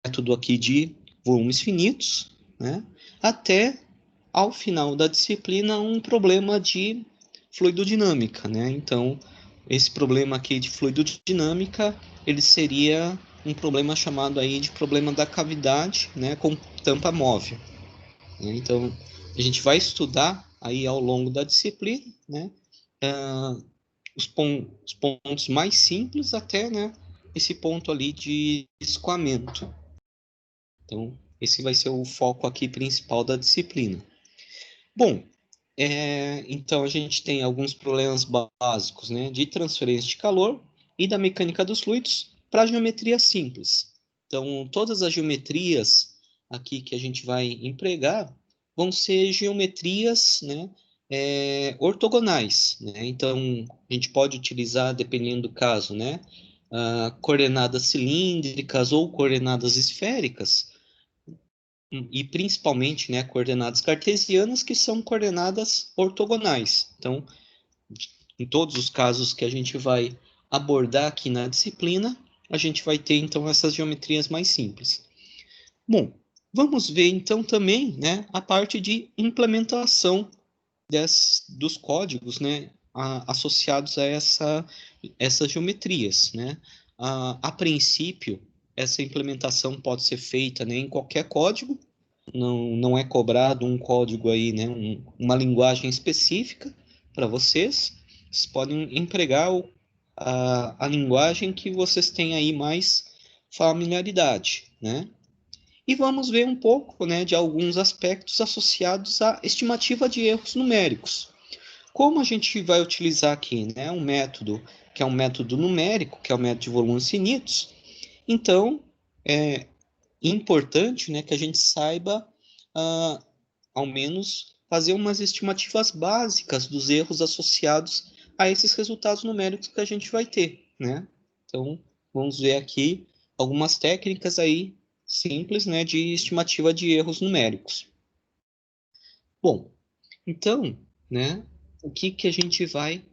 método aqui de volumes finitos, né, até ao final da disciplina um problema de fluidodinâmica, né? Então, esse problema aqui de fluidodinâmica, ele seria um problema chamado aí de problema da cavidade, né, com tampa móvel, né? Então, a gente vai estudar aí ao longo da disciplina, né, os pontos mais simples até, né, esse ponto ali de escoamento. Então, esse vai ser o foco aqui principal da disciplina. Bom, então a gente tem alguns problemas básicos, né, de transferência de calor e da mecânica dos fluidos para geometria simples. Então, todas as geometrias aqui que a gente vai empregar vão ser geometrias, né, ortogonais, né? Então, a gente pode utilizar, dependendo do caso, né, coordenadas cilíndricas ou coordenadas esféricas, e principalmente, né, coordenadas cartesianas, que são coordenadas ortogonais. Então, em todos os casos que a gente vai abordar aqui na disciplina, a gente vai ter, então, essas geometrias mais simples. Bom, vamos ver, então, também, né, a parte de implementação dos códigos, né, associados a essas geometrias, né? A princípio, essa implementação pode ser feita, né, em qualquer código, não é cobrado um código aí, né, uma linguagem específica para vocês. Vocês podem empregar a linguagem que vocês têm aí mais familiaridade, né? E vamos ver um pouco, né, de alguns aspectos associados à estimativa de erros numéricos. Como a gente vai utilizar aqui, né, um método que é um método numérico, que é o método de volumes finitos, então é importante, né, que a gente saiba, ah, ao menos, fazer umas estimativas básicas dos erros associados a esses resultados numéricos que a gente vai ter, né? Então, vamos ver aqui algumas técnicas aí simples, né, de estimativa de erros numéricos. Bom, então, né, o que que a gente vai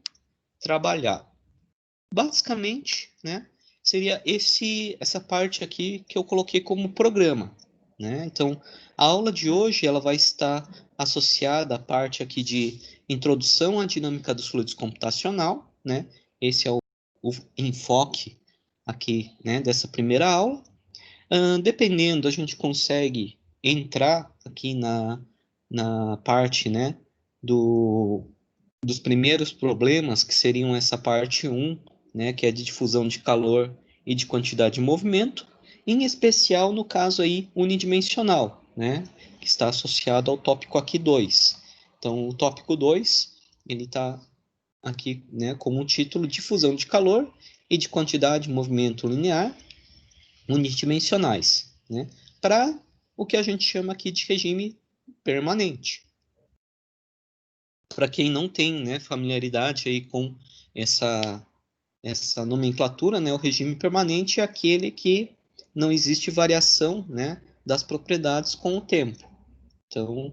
trabalhar? Basicamente, né, seria essa parte aqui que eu coloquei como programa, né? Então, a aula de hoje ela vai estar associada à parte aqui de introdução à dinâmica dos fluidos computacional, né? Esse é o enfoque aqui, né, dessa primeira aula. Dependendo, a gente consegue entrar aqui na parte, né, dos primeiros problemas, que seriam essa parte um, né, que é de difusão de calor e de quantidade de movimento, em especial no caso aí unidimensional, né, que está associado ao tópico aqui 2. Então, o tópico 2, ele está aqui, né, como título difusão de calor e de quantidade de movimento linear unidimensionais, né, para o que a gente chama aqui de regime permanente. Para quem não tem, né, familiaridade aí com essa, essa nomenclatura, né, o regime permanente é aquele que não existe variação, né, das propriedades com o tempo. Então,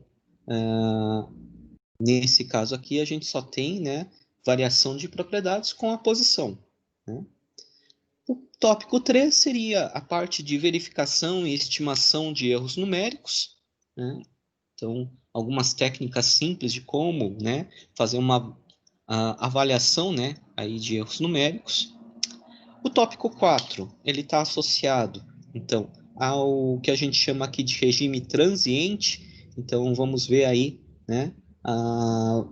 nesse caso aqui, a gente só tem, né, variação de propriedades com a posição, né? O tópico 3 seria a parte de verificação e estimação de erros numéricos, né? Então, algumas técnicas simples de como, né, fazer uma avaliação, né, aí de erros numéricos. O tópico 4, ele está associado, então, ao que a gente chama aqui de regime transiente. Então, vamos ver aí, né, a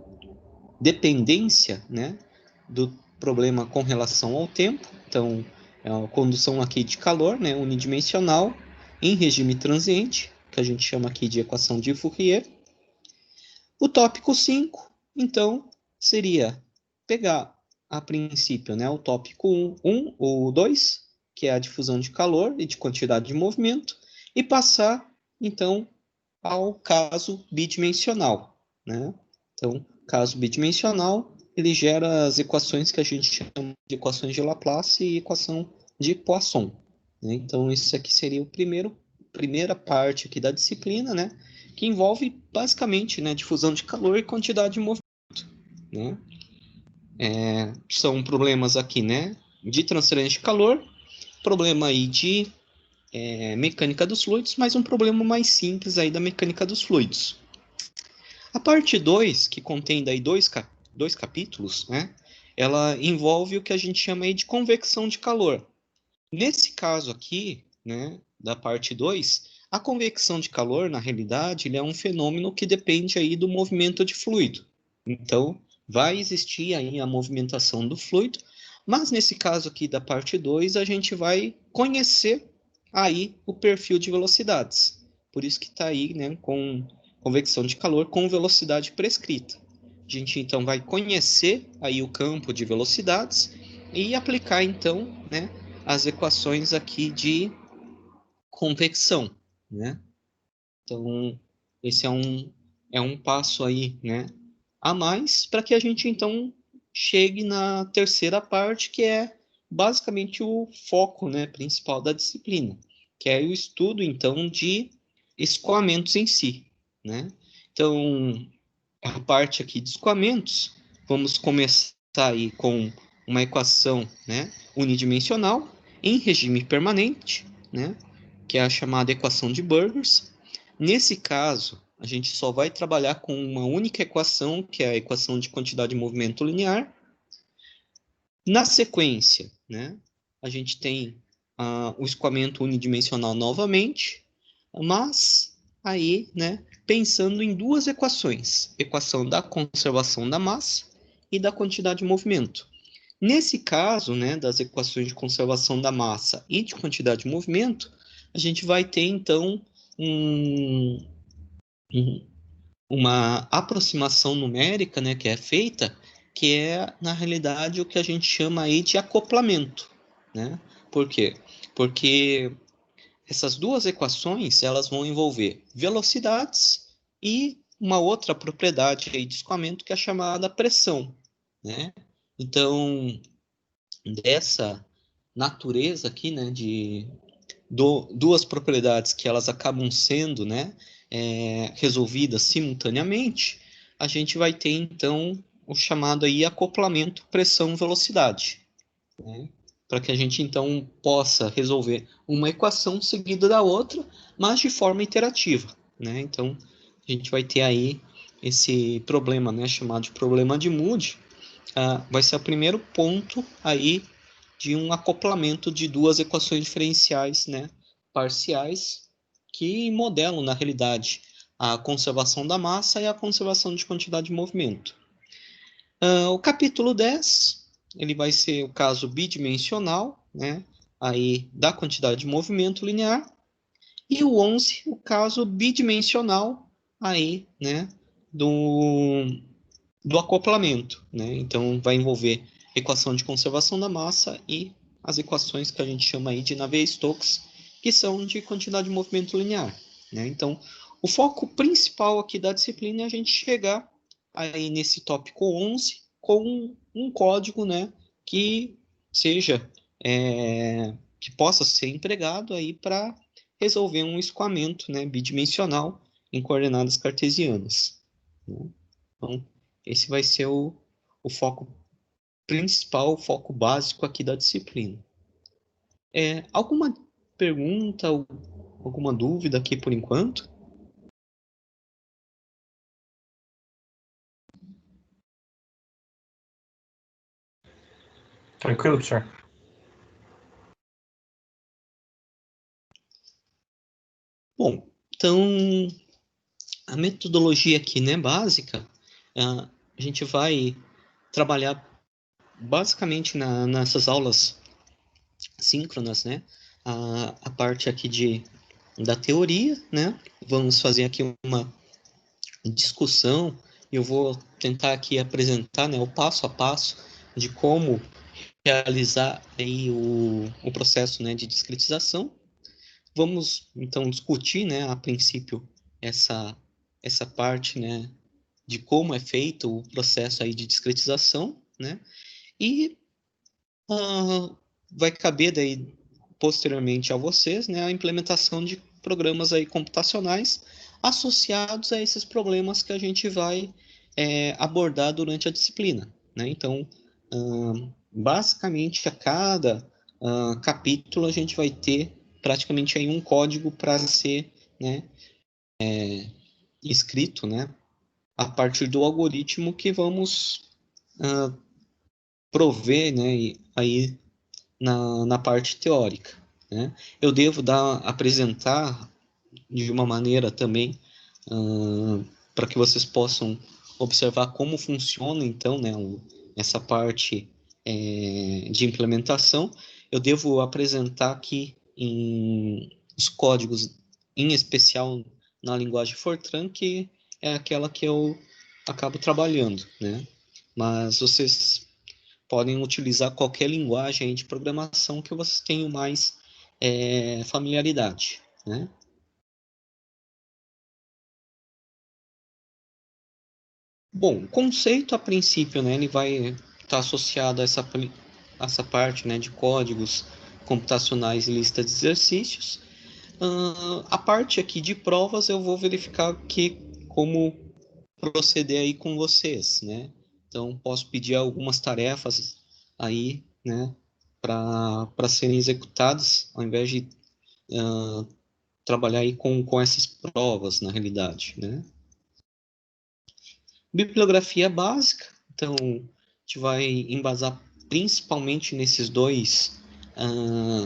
dependência, né, do problema com relação ao tempo. Então, é a condução aqui de calor, né, unidimensional, em regime transiente, que a gente chama aqui de equação de Fourier. O tópico 5, então, seria pegar, a princípio, né, o tópico 1 ou 2, que é a difusão de calor e de quantidade de movimento, e passar, então, ao caso bidimensional, né? Então, caso bidimensional, ele gera as equações que a gente chama de equações de Laplace e equação de Poisson, né? Então, isso aqui seria primeira parte aqui da disciplina, né? Que envolve basicamente, né, difusão de calor e quantidade de movimento, né? São problemas aqui, né, de transferência de calor, problema aí de mecânica dos fluidos, mas um problema mais simples aí da mecânica dos fluidos. A parte 2, que contém daí dois capítulos, né, ela envolve o que a gente chama aí de convecção de calor. Nesse caso aqui, né, da parte 2, a convecção de calor, na realidade, ele é um fenômeno que depende aí do movimento de fluido. Então, vai existir aí a movimentação do fluido, mas nesse caso aqui da parte 2, a gente vai conhecer aí o perfil de velocidades. Por isso que está aí, né, com convecção de calor com velocidade prescrita. A gente então vai conhecer aí o campo de velocidades e aplicar então, né, as equações aqui de convecção, né? Então, esse é um passo aí, né, a mais para que a gente então chegue na terceira parte, que é basicamente o foco, né, principal da disciplina, que é o estudo então de escoamentos em si, né? Então, a parte aqui de escoamentos, vamos começar aí com uma equação, né, unidimensional em regime permanente, né, que é a chamada equação de Burgers. Nesse caso, a gente só vai trabalhar com uma única equação, que é a equação de quantidade de movimento linear. Na sequência, né, a gente tem o escoamento unidimensional novamente, mas aí, né, pensando em duas equações, equação da conservação da massa e da quantidade de movimento. Nesse caso, né, das equações de conservação da massa e de quantidade de movimento, a gente vai ter, então, uma aproximação numérica, né, que é feita, que é, na realidade, o que a gente chama aí de acoplamento, né? Por quê? Porque essas duas equações, elas vão envolver velocidades e uma outra propriedade aí de escoamento que é chamada pressão, né? Então, dessa natureza aqui, né, de duas propriedades que elas acabam sendo, né, resolvidas simultaneamente, a gente vai ter, então, o chamado aí acoplamento pressão-velocidade, né? Para que a gente, então, possa resolver uma equação seguida da outra, mas de forma iterativa, né? Então, a gente vai ter aí esse problema, né, chamado de problema de Moody, vai ser o primeiro ponto aí de um acoplamento de duas equações diferenciais, né, parciais, que modelam, na realidade, a conservação da massa e a conservação de quantidade de movimento. O capítulo 10, ele vai ser o caso bidimensional, né, aí da quantidade de movimento linear, e o 11, o caso bidimensional, aí, né, do acoplamento, né? Então, vai envolver equação de conservação da massa e as equações que a gente chama aí de Navier-Stokes, que são de quantidade de movimento linear, né? Então, o foco principal aqui da disciplina é a gente chegar aí nesse tópico 11 com um código, né, que seja, que possa ser empregado aí para resolver um escoamento, né, bidimensional em coordenadas cartesianas, né? Então, esse vai ser o foco principal, o foco básico aqui da disciplina. Alguma pergunta, alguma dúvida aqui por enquanto? Tranquilo, professor? Bom, então a metodologia aqui, né, básica, a gente vai trabalhar basicamente nessas aulas síncronas, né, a parte aqui da teoria, né, vamos fazer aqui uma discussão. Eu vou tentar aqui apresentar, né, o passo a passo de como realizar aí o processo, né, de discretização. Vamos então discutir, né, a princípio essa parte, né, de como é feito o processo aí de discretização, né, e vai caber daí posteriormente a vocês, né, a implementação de programas aí computacionais associados a esses problemas que a gente vai abordar durante a disciplina, né? Então, basicamente a cada capítulo a gente vai ter praticamente aí um código para ser, né, escrito, né, a partir do algoritmo que vamos prover, né, aí na parte teórica, né? Eu devo apresentar de uma maneira também para que vocês possam observar como funciona, então, né, essa parte de implementação. Eu devo apresentar aqui os códigos, em especial na linguagem Fortran, que é aquela que eu acabo trabalhando, né? Mas vocês podem utilizar qualquer linguagem de programação que vocês tenham mais familiaridade, né? Bom, o conceito a princípio, né, ele vai estar associado a essa parte, né, de códigos computacionais e lista de exercícios. A parte aqui de provas eu vou verificar aqui como proceder aí com vocês, né? Então posso pedir algumas tarefas aí, né, para serem executadas, ao invés de trabalhar aí com essas provas, na realidade, né? Bibliografia básica, então a gente vai embasar principalmente nesses dois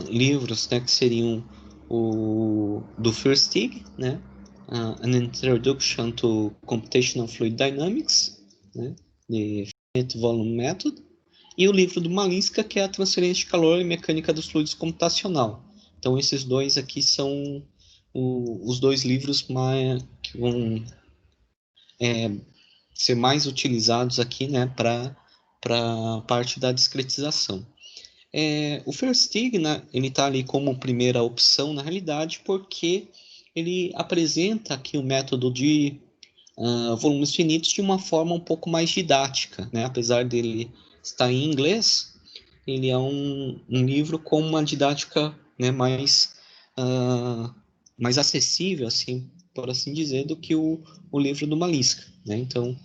livros, né, que seriam o do Fursteeg, né, An Introduction to Computational Fluid Dynamics, né, de Finite Volume Method, e o livro do Maliska, que é a Transferência de Calor e Mecânica dos Fluidos Computacional. Então esses dois aqui são os dois livros que vão ser mais utilizados aqui, né, para a parte da discretização. O Versteeg, né, ele está ali como primeira opção, na realidade, porque ele apresenta aqui o método de volumes finitos de uma forma um pouco mais didática, né? Apesar dele estar em inglês, ele é um livro com uma didática, né, mais acessível, assim, por assim dizer, do que o livro do Maliska, né? Então,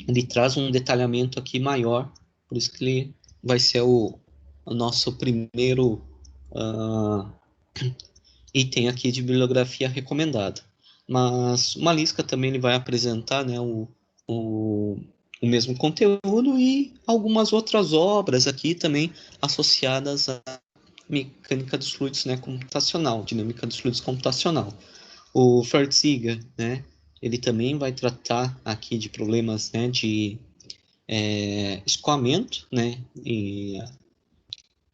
ele traz um detalhamento aqui maior, por isso que ele vai ser o nosso primeiro item aqui de bibliografia recomendada. Mas o Maliska também ele vai apresentar, né, o, o mesmo conteúdo e algumas outras obras aqui também associadas à mecânica dos fluidos, né, computacional, dinâmica dos fluidos computacional. O Fertziger, né, ele também vai tratar aqui de problemas, né, de escoamento, né, e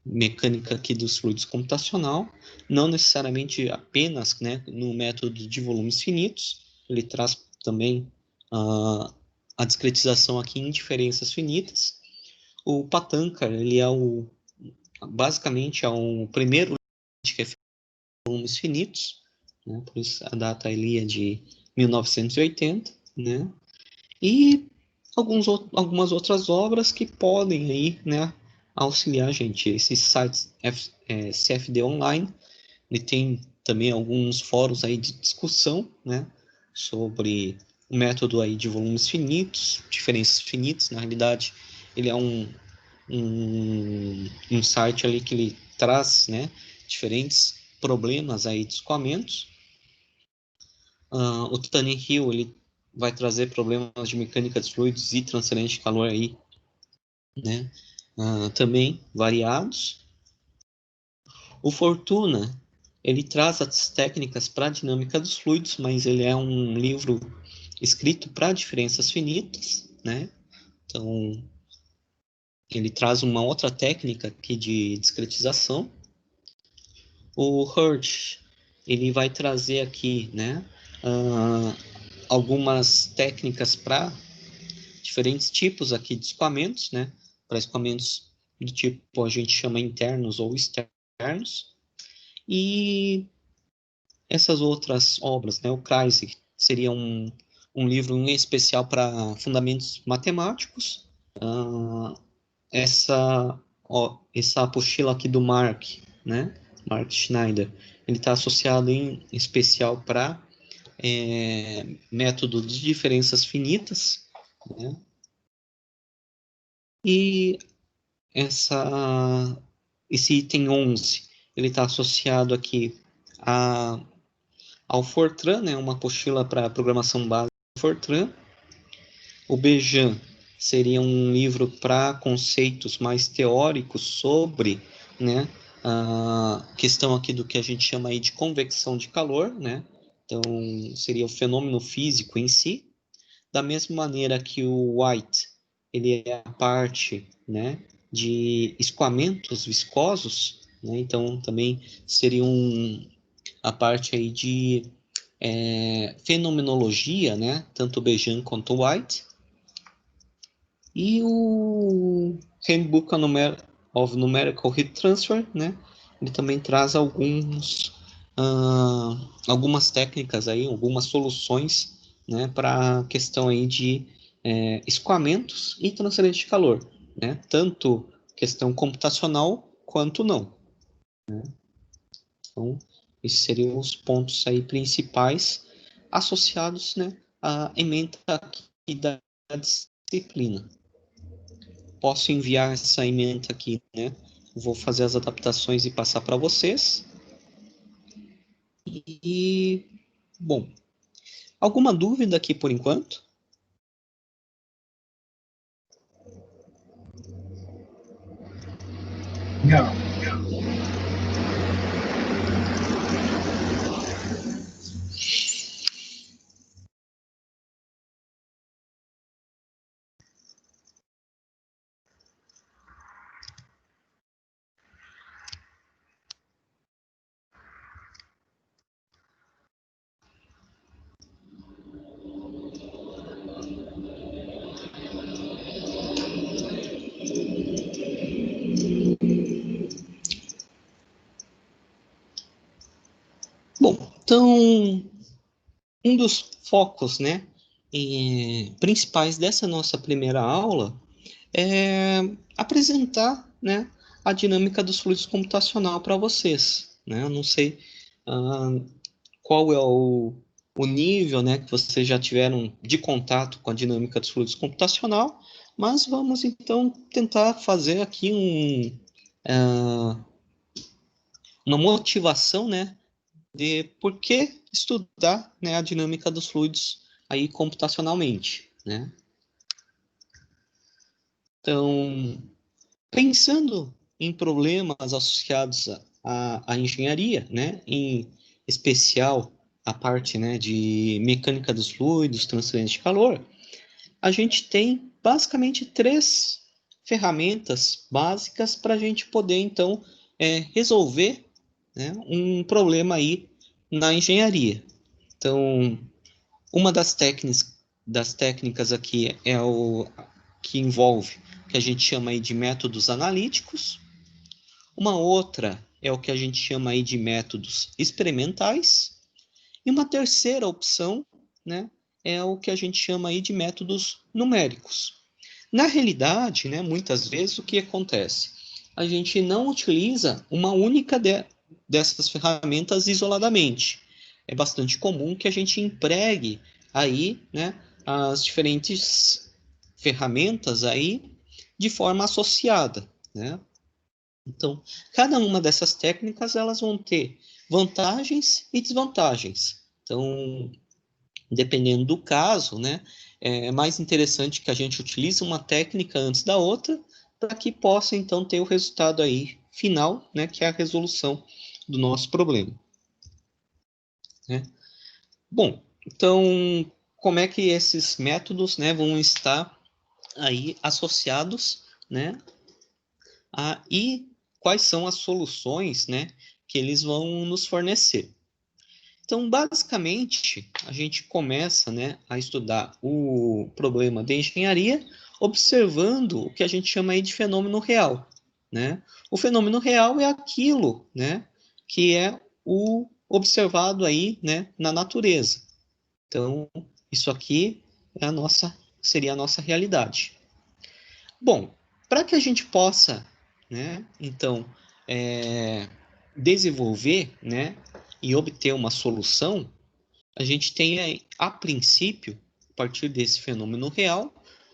mecânica aqui dos fluidos computacional, não necessariamente apenas, né, no método de volumes finitos, ele traz também a discretização aqui em diferenças finitas. O Patankar, ele é basicamente é o primeiro que é feito em volumes finitos, né, por isso a data ali é de 1980, né, e algumas outras obras que podem aí, né, auxiliar a gente. Esses sites CFD Online, ele tem também alguns fóruns aí de discussão, né, sobre o método aí de volumes finitos, diferenças finitas. Na realidade, ele é um site ali que ele traz, né, diferentes problemas aí de escoamentos. O Tony Hill, ele vai trazer problemas de mecânica dos fluidos e transferência de calor aí, né? Também variados. O Fortuna, ele traz as técnicas para a dinâmica dos fluidos, mas ele é um livro escrito para diferenças finitas, né? Então, ele traz uma outra técnica aqui de discretização. O Hirsch, ele vai trazer aqui, né, algumas técnicas para diferentes tipos aqui de escoamentos, né? Para escoamentos do tipo a gente chama internos ou externos. E essas outras obras, né? O Kreisig seria um livro em especial para fundamentos matemáticos. Essa apostila aqui do Mark, né? Mark Schneider, ele está associado em especial para método de diferenças finitas, né? E esse item 11, ele está associado aqui ao Fortran, né, uma apostila para programação básica do Fortran. O Bejan seria um livro para conceitos mais teóricos sobre, né, a questão aqui do que a gente chama aí de convecção de calor, né? Então, seria o fenômeno físico em si. Da mesma maneira que o White, ele é a parte, né, de escoamentos viscosos, né? Então, também seria a parte aí de fenomenologia, né? Tanto o Bejan quanto o White. E o Handbook of Numerical Heat Transfer, né? Ele também traz algumas técnicas aí, algumas soluções, né, para a questão aí de escoamentos e transferência de calor, né? Tanto questão computacional quanto não. Né? Então, esses seriam os pontos aí principais associados, né, à ementa aqui da disciplina. Posso enviar essa ementa aqui, né? Vou fazer as adaptações e passar para vocês. E, bom, alguma dúvida aqui por enquanto? Não. Bom, então, um dos focos, né, principais dessa nossa primeira aula é apresentar, né, a dinâmica dos fluidos computacional para vocês, né? Eu não sei qual é o nível, né, que vocês já tiveram de contato com a dinâmica dos fluidos computacional, mas vamos então tentar fazer aqui uma motivação, né, de por que estudar, né, a dinâmica dos fluidos aí computacionalmente, né? Então, pensando em problemas associados à engenharia, né, em especial a parte, né, de mecânica dos fluidos, transferência de calor, a gente tem basicamente três ferramentas básicas para a gente poder, então, resolver, né, um problema aí na engenharia. Então, uma das técnicas aqui é o que envolve o que a gente chama aí de métodos analíticos. Uma outra é o que a gente chama aí de métodos experimentais. E uma terceira opção, né, é o que a gente chama aí de métodos numéricos. Na realidade, né, muitas vezes o que acontece? A gente não utiliza uma única dessas ferramentas isoladamente. É bastante comum que a gente empregue aí, né, as diferentes ferramentas aí de forma associada, né? Então, cada uma dessas técnicas elas vão ter vantagens e desvantagens. Então, dependendo do caso, né, é mais interessante que a gente utilize uma técnica antes da outra para que possa então ter o resultado aí final, né, que é a resolução do nosso problema, né? Bom, então como é que esses métodos, né, vão estar aí associados, né, e quais são as soluções, né, que eles vão nos fornecer? Então, basicamente, a gente começa, né, a estudar o problema de engenharia observando o que a gente chama aí de fenômeno real, né? O fenômeno real é aquilo, né, que é o observado aí, né, na natureza. Então, isso aqui seria a nossa realidade. Bom, para que a gente possa, né, então, desenvolver, né, e obter uma solução, a gente tem, a princípio, a partir desse fenômeno real,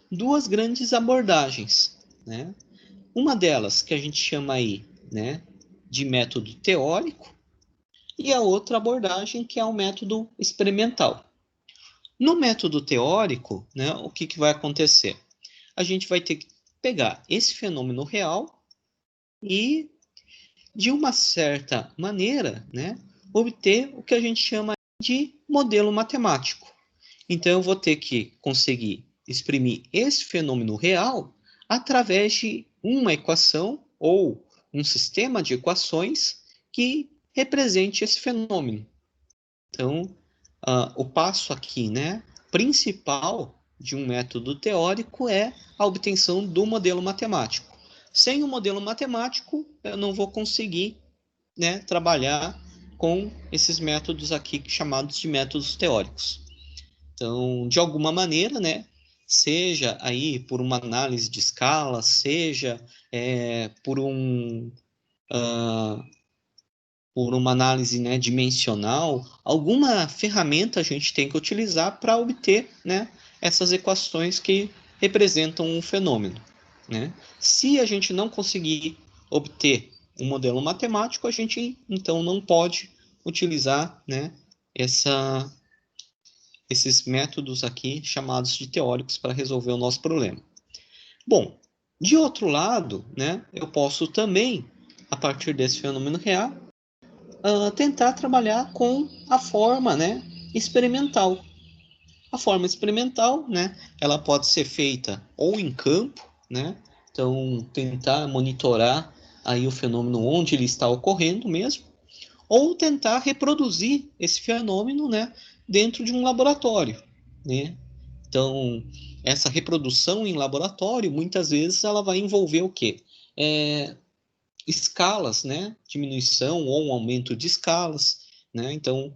duas grandes abordagens, né? Uma delas, que a gente chama aí, né, de método teórico e a outra abordagem que é o método experimental. No método teórico, né, o que vai acontecer? A gente vai ter que pegar esse fenômeno real e, de uma certa maneira, né, obter o que a gente chama de modelo matemático. Então, eu vou ter que conseguir exprimir esse fenômeno real através de uma equação ou um sistema de equações que represente esse fenômeno. Então, o passo aqui, né, principal de um método teórico é a obtenção do modelo matemático. Sem o modelo matemático, eu não vou conseguir, né, trabalhar com esses métodos aqui chamados de métodos teóricos. Então, de alguma maneira, né, seja aí por uma análise de escala, seja por uma análise, né, dimensional, alguma ferramenta a gente tem que utilizar para obter, né, essas equações que representam um fenômeno, né? Se a gente não conseguir obter um modelo matemático, a gente então não pode utilizar, né, esses métodos aqui chamados de teóricos para resolver o nosso problema. Bom, de outro lado, né, eu posso também, a partir desse fenômeno real, tentar trabalhar com a forma, né, experimental. A forma experimental, né, ela pode ser feita ou em campo, né, então tentar monitorar aí o fenômeno onde ele está ocorrendo mesmo, ou tentar reproduzir esse fenômeno, né, dentro de um laboratório, né? Então, essa reprodução em laboratório, muitas vezes, ela vai envolver o quê? Escalas, né? Diminuição ou um aumento de escalas, né? Então,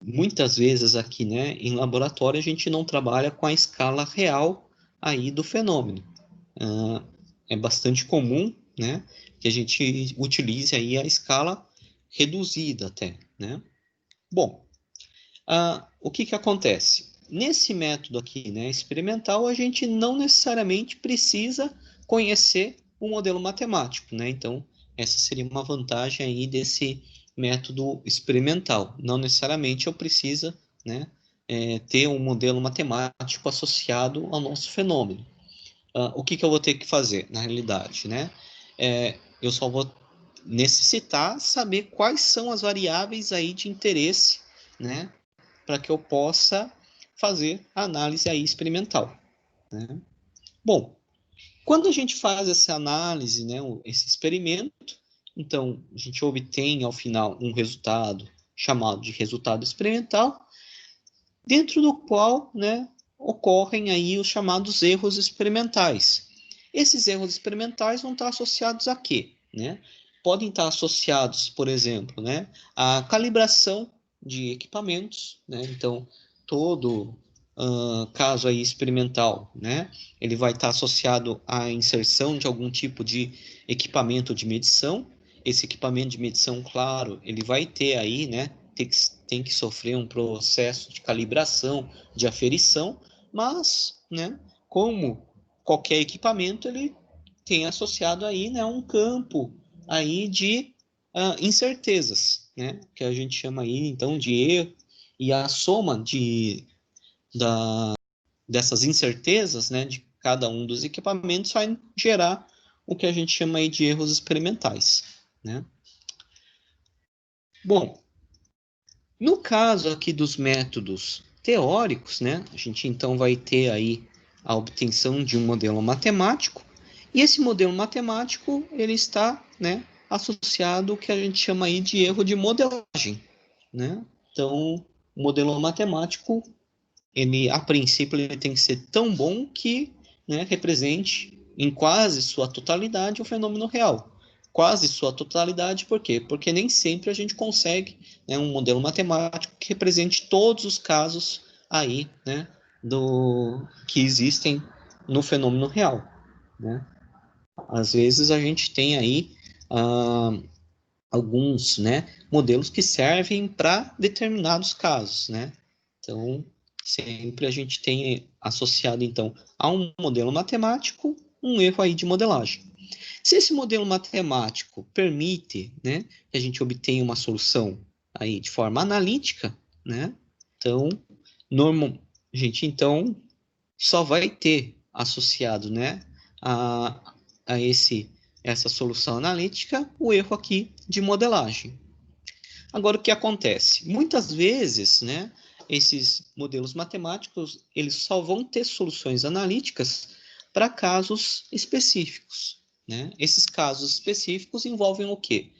muitas vezes aqui, né, em laboratório, a gente não trabalha com a escala real aí do fenômeno. É bastante comum, né, que a gente utilize aí a escala reduzida até, né? Bom, o que acontece? Nesse método aqui, né, experimental, a gente não necessariamente precisa conhecer o modelo matemático, né? Então, essa seria uma vantagem aí desse método experimental. Não necessariamente eu preciso, né, ter um modelo matemático associado ao nosso fenômeno. O que eu vou ter que fazer, na realidade, né? Eu só vou necessitar saber quais são as variáveis aí de interesse, né, para que eu possa fazer a análise aí experimental, né? Bom, quando a gente faz essa análise, né, esse experimento, então a gente obtém ao final um resultado chamado de resultado experimental, dentro do qual, né, ocorrem aí os chamados erros experimentais. Esses erros experimentais vão estar associados a quê, né? Podem estar associados, por exemplo, né, à calibração de equipamentos, né? Então, todo caso aí experimental, né, ele vai estar associado à inserção de algum tipo de equipamento de medição. Esse equipamento de medição, claro, ele vai ter aí, né, tem que sofrer um processo de calibração, de aferição, mas, né, como qualquer equipamento, ele tem associado aí, né, um campo aí de incertezas, né, que a gente chama aí, então, de erro, e a soma dessas incertezas, né, de cada um dos equipamentos vai gerar o que a gente chama aí de erros experimentais, né. Bom, no caso aqui dos métodos teóricos, né, a gente então vai ter aí a obtenção de um modelo matemático, e esse modelo matemático ele está, né, associado ao que a gente chama aí de erro de modelagem, né? Então, o modelo matemático, ele a princípio ele tem que ser tão bom que, né, represente em quase sua totalidade o fenômeno real. Quase sua totalidade, por quê? Porque nem sempre a gente consegue, né, um modelo matemático que represente todos os casos aí, né, que existem no fenômeno real, né? Às vezes a gente tem aí alguns, né, modelos que servem para determinados casos, né? Então, sempre a gente tem associado, então, a um modelo matemático, um erro aí de modelagem. Se esse modelo matemático permite, né, que a gente obtenha uma solução aí de forma analítica, né, então, então só vai ter associado, né, a essa solução analítica o erro aqui de modelagem. Agora, o que acontece? Muitas vezes, né, esses modelos matemáticos, eles só vão ter soluções analíticas para casos específicos, né? Esses casos específicos envolvem o quê?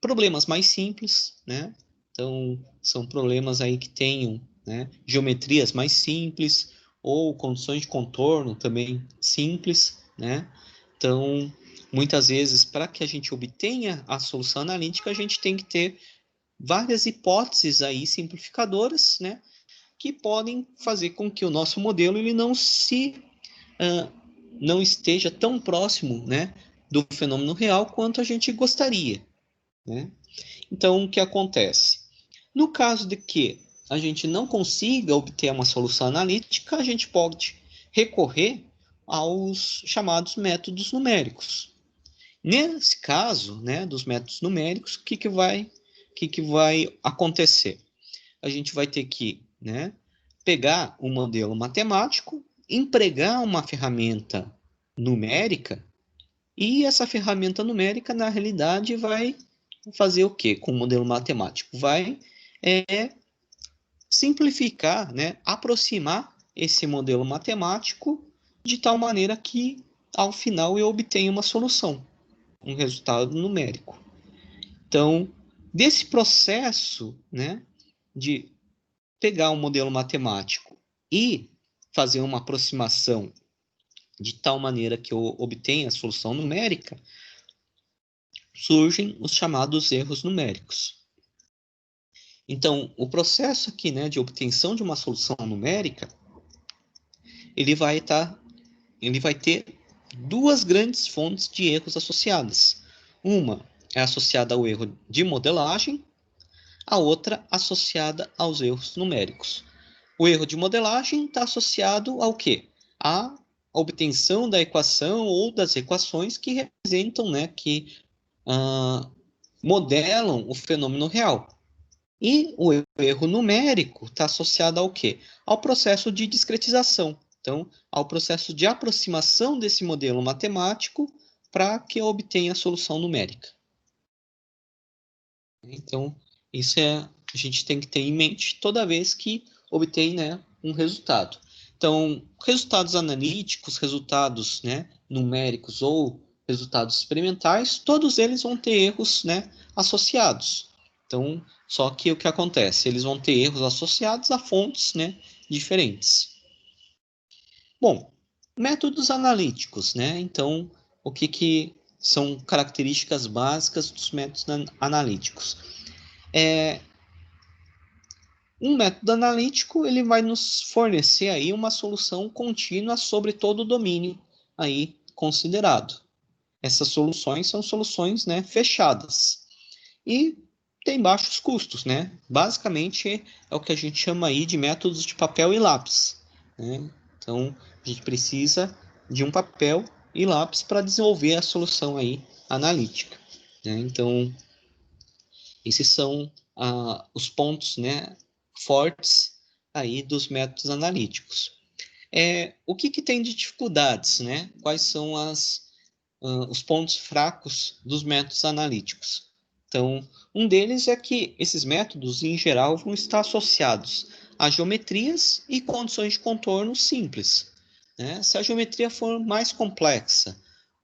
Problemas mais simples, né? Então, são problemas aí que tenham, né, geometrias mais simples ou condições de contorno também simples, né? Então, muitas vezes, para que a gente obtenha a solução analítica, a gente tem que ter várias hipóteses aí simplificadoras, né, que podem fazer com que o nosso modelo ele uh, não esteja tão próximo, né, do fenômeno real quanto a gente gostaria, né? Então, o que acontece? No caso de que a gente não consiga obter uma solução analítica, a gente pode recorrer aos chamados métodos numéricos. Nesse caso, né, dos métodos numéricos, o que vai acontecer? A gente vai ter que, né, pegar um modelo matemático, empregar uma ferramenta numérica, e essa ferramenta numérica, na realidade, vai fazer o quê com o modelo matemático? Vai simplificar, né, aproximar esse modelo matemático de tal maneira que, ao final, eu obtenha uma solução, um resultado numérico. Então, desse processo, né, de pegar um modelo matemático e fazer uma aproximação de tal maneira que eu obtenha a solução numérica, surgem os chamados erros numéricos. Então, o processo aqui, né, de obtenção de uma solução numérica, ele vai ter duas grandes fontes de erros associadas. Uma é associada ao erro de modelagem, a outra associada aos erros numéricos. O erro de modelagem está associado ao quê? À obtenção da equação ou das equações que representam, né, que modelam o fenômeno real. E o erro numérico está associado ao quê? Ao processo de discretização. Então, ao processo de aproximação desse modelo matemático para que eu obtenha a solução numérica. Então, a gente tem que ter em mente toda vez que obtém, né, um resultado. Então, resultados analíticos, resultados, né, numéricos ou resultados experimentais, todos eles vão ter erros, né, associados. Então, só que o que acontece? Eles vão ter erros associados a fontes, né, diferentes. Bom, métodos analíticos, né? Então, o que são características básicas dos métodos analíticos? Um método analítico ele vai nos fornecer aí uma solução contínua sobre todo o domínio aí considerado. Essas soluções são soluções, né, fechadas e tem baixos custos, né? Basicamente é o que a gente chama aí de métodos de papel e lápis, né? Então a gente precisa de um papel e lápis para desenvolver a solução aí analítica, né? Então esses são os pontos, né, fortes aí dos métodos analíticos. O que tem de dificuldades, né? Quais são os pontos fracos dos métodos analíticos? Então, um deles é que esses métodos, em geral, vão estar associados a geometrias e condições de contorno simples, né? Se a geometria for mais complexa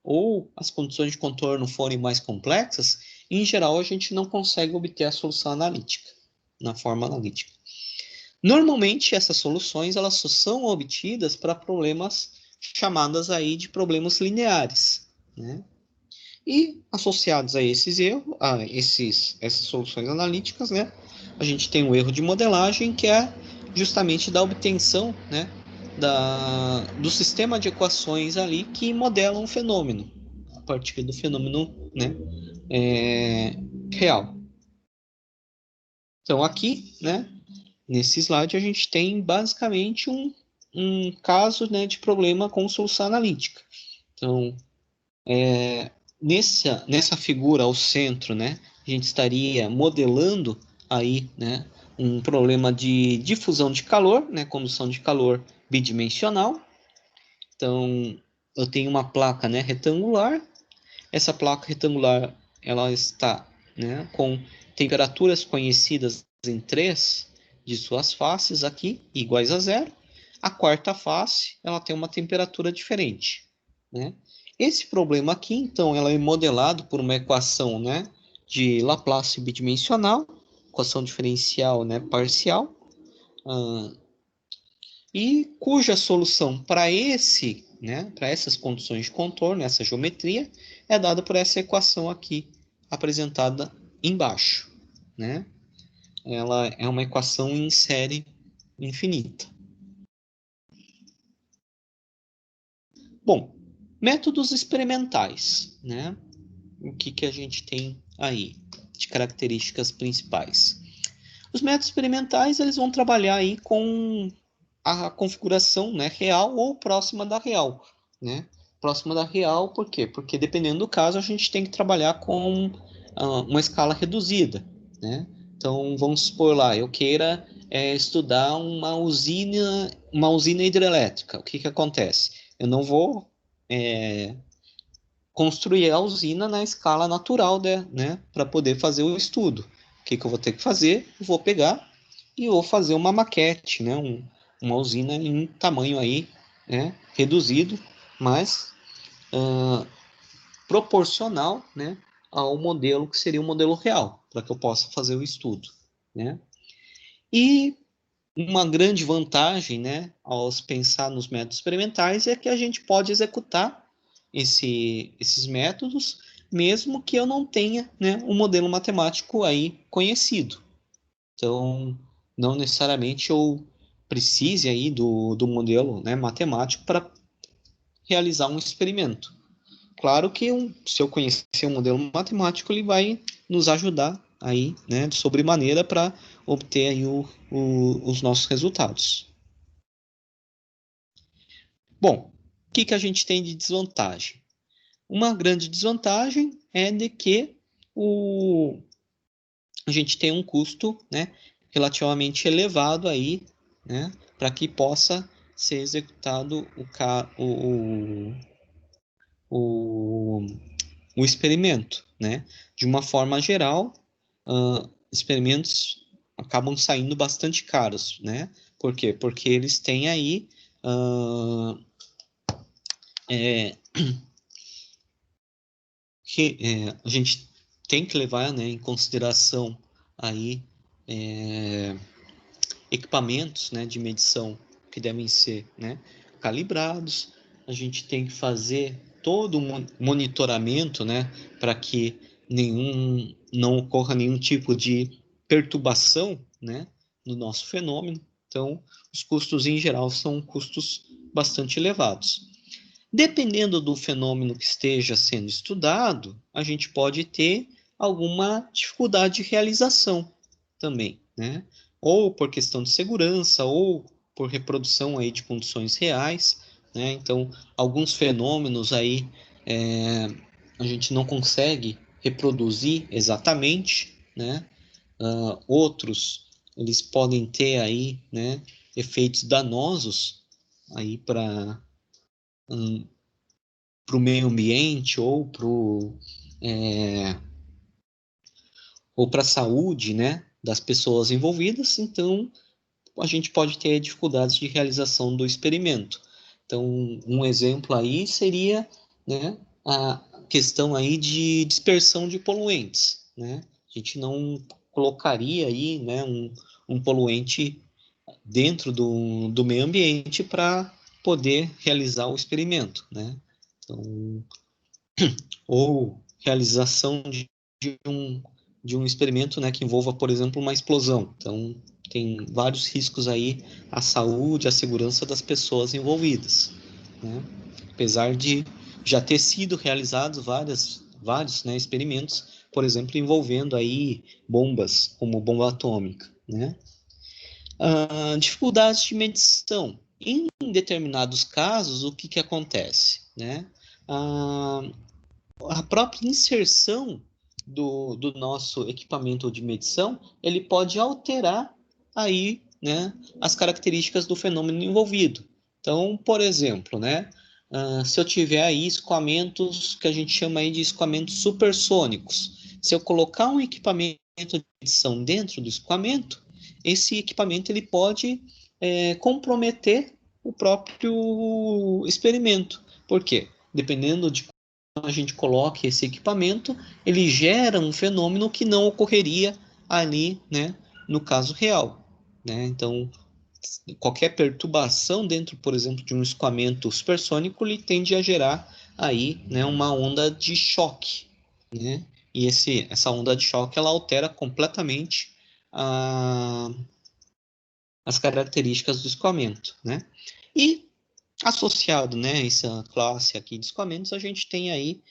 ou as condições de contorno forem mais complexas, em geral, a gente não consegue obter a solução analítica, na forma analítica. Normalmente, essas soluções elas só são obtidas para problemas chamados aí de problemas lineares, né? E associados a esses erros, essas soluções analíticas, né, a gente tem o erro de modelagem, que é justamente da obtenção, né, do sistema de equações ali que modelam um fenômeno, a partir do fenômeno, né, real. Então, aqui, né, nesse slide, a gente tem basicamente um caso, né, de problema com solução analítica. Então, Nessa figura ao centro, né, a gente estaria modelando aí, né, um problema de difusão de calor, né, condução de calor bidimensional. Então, eu tenho uma placa, né, retangular. Essa placa retangular, ela está, né, com temperaturas conhecidas em 3 de suas faces aqui, iguais a zero. A quarta face, ela tem uma temperatura diferente, né? Esse problema aqui, então, ela é modelado por uma equação, né, de Laplace bidimensional, equação diferencial, né, parcial, e cuja solução para né, para essas condições de contorno, essa geometria, é dada por essa equação aqui apresentada embaixo, né? Ela é uma equação em série infinita. Bom, métodos experimentais, né? O que a gente tem aí de características principais? Os métodos experimentais, eles vão trabalhar aí com a configuração, né, real ou próxima da real, né? Próxima da real, por quê? Porque dependendo do caso, a gente tem que trabalhar com uma escala reduzida, né? Então, vamos supor lá, eu queira estudar uma usina hidrelétrica. O que acontece? Eu não vou construir a usina na escala natural, né, para poder fazer o estudo. O que eu vou ter que fazer? Eu vou pegar e vou fazer uma maquete, né, uma usina em tamanho aí, né, reduzido, mas proporcional, né, ao modelo que seria o modelo real, para que eu possa fazer o estudo, né? E uma grande vantagem, né, ao pensar nos métodos experimentais é que a gente pode executar esses métodos, mesmo que eu não tenha, né, um modelo matemático aí conhecido. Então, não necessariamente eu precise aí do modelo, né, matemático para realizar um experimento. Claro que se eu conhecer um modelo matemático, ele vai nos ajudar aí, né, de sobremaneira para obter aí os nossos resultados. Bom, o que a gente tem de desvantagem? Uma grande desvantagem é de que a gente tem um custo, né, relativamente elevado aí, né, para que possa ser executado o, o experimento, né? De uma forma geral, experimentos acabam saindo bastante caros, né? Por quê? Porque eles têm aí a gente tem que levar, né, em consideração aí equipamentos, né, de medição que devem ser, né, calibrados. A gente tem que fazer todo um monitoramento, né, para que não ocorra nenhum tipo de perturbação, né, no nosso fenômeno. Então, os custos em geral são custos bastante elevados. Dependendo do fenômeno que esteja sendo estudado, a gente pode ter alguma dificuldade de realização também, né? Ou por questão de segurança, ou por reprodução aí de condições reais, né? Então, alguns fenômenos aí a gente não consegue reproduzir exatamente, né? Outros, eles podem ter aí, né, efeitos danosos aí para o meio ambiente ou para a saúde, né, das pessoas envolvidas, então a gente pode ter dificuldades de realização do experimento. Então, um exemplo aí seria, né, a questão aí de dispersão de poluentes, né? A gente não colocaria aí, né, um poluente dentro do meio ambiente para poder realizar o experimento, né? Então, ou realização de um experimento, né, que envolva, por exemplo, uma explosão. Então, tem vários riscos aí à saúde, à segurança das pessoas envolvidas, né? Apesar de já ter sido realizados vários, né, experimentos, por exemplo, envolvendo aí bombas, como bomba atômica, né? Dificuldades de medição. Em determinados casos, o que acontece, né? a própria inserção do nosso equipamento de medição, ele pode alterar aí, né, as características do fenômeno envolvido. Então, por exemplo, né, se eu tiver aí escoamentos que a gente chama aí de escoamentos supersônicos, se eu colocar um equipamento de medição dentro do escoamento, esse equipamento ele pode comprometer o próprio experimento. Por quê? Dependendo de a gente coloque esse equipamento, ele gera um fenômeno que não ocorreria ali, né, no caso real, né? Então, qualquer perturbação dentro, por exemplo, de um escoamento supersônico, ele tende a gerar aí, né, uma onda de choque, né? E essa onda de choque, ela altera completamente as características do escoamento, né? E associado, né, a essa classe aqui de escoamentos, a gente tem aí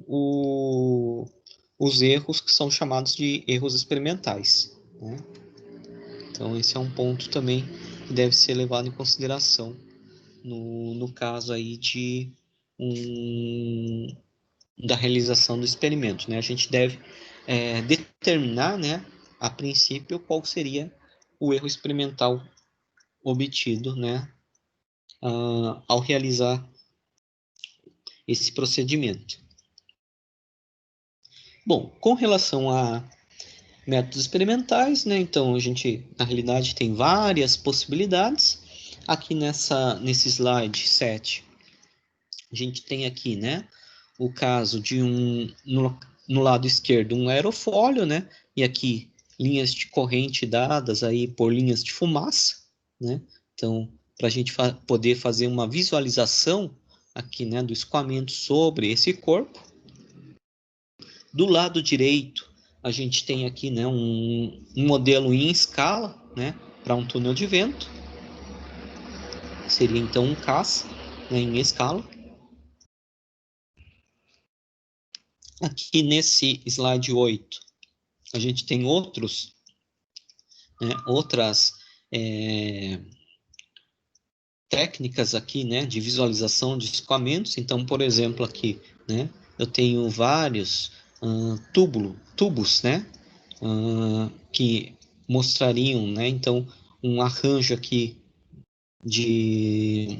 os erros que são chamados de erros experimentais, né? Então, esse é um ponto também que deve ser levado em consideração no caso aí da realização do experimento, né? A gente deve determinar, né, a princípio, qual seria o erro experimental obtido, né, ao realizar esse procedimento. Bom, com relação a métodos experimentais, né? Então a gente, na realidade, tem várias possibilidades. Aqui nesse slide 7, a gente tem aqui, né, o caso de no lado esquerdo, um aerofólio, né? E aqui linhas de corrente dadas aí por linhas de fumaça, né? Então, para a gente poder fazer uma visualização aqui, né, do escoamento sobre esse corpo. Do lado direito, a gente tem aqui, né, um modelo em escala, né, para um túnel de vento. Seria então um CAS, né, em escala. Aqui nesse slide 8, a gente tem outras técnicas aqui, né, de visualização de escoamentos. Então, por exemplo, aqui, né, eu tenho vários tubos, né, que mostrariam, né, então, um arranjo aqui de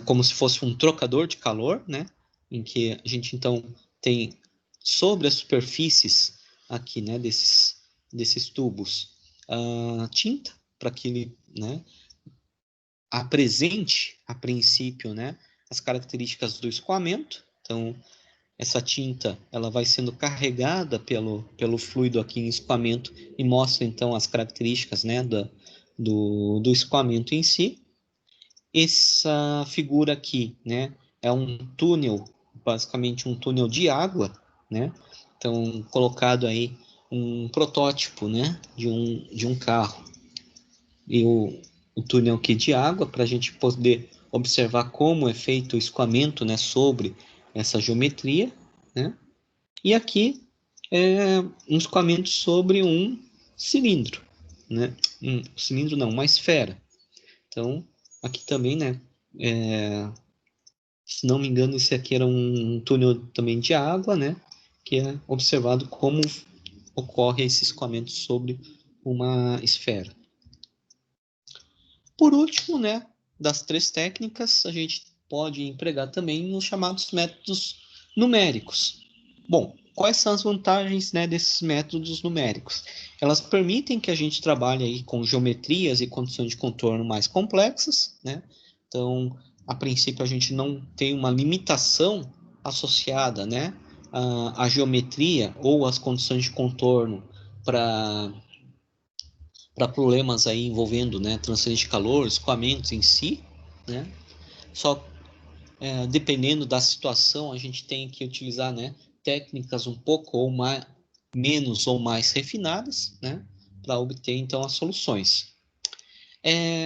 como se fosse um trocador de calor, né, em que a gente então tem sobre as superfícies aqui, né, desses tubos, tinta para que ele, né, apresente a princípio, né, as características do escoamento. Então, essa tinta ela vai sendo carregada pelo fluido aqui em escoamento e mostra então as características, né, do escoamento em si. Essa figura aqui, né, é um túnel, basicamente um túnel de água, né? Então, colocado aí um protótipo, né, de um carro e o túnel aqui de água para a gente poder observar como é feito o escoamento, né, sobre essa geometria, né? E aqui é um escoamento sobre um cilindro, né? Um cilindro não, uma esfera. Então, aqui também, né, se não me engano, esse aqui era um túnel também de água, né, que é observado como ocorre esse escoamento sobre uma esfera. Por último, né, das três técnicas, a gente pode empregar também os chamados métodos numéricos. Bom, quais são as vantagens, né, desses métodos numéricos? Elas permitem que a gente trabalhe aí com geometrias e condições de contorno mais complexas, né? Então, a princípio, a gente não tem uma limitação associada, né, à geometria ou às condições de contorno para problemas aí envolvendo, né, transferência de calor, escoamentos em si, né? Só dependendo da situação, a gente tem que utilizar, né, técnicas um pouco ou mais, menos ou mais refinadas, né, para obter então as soluções.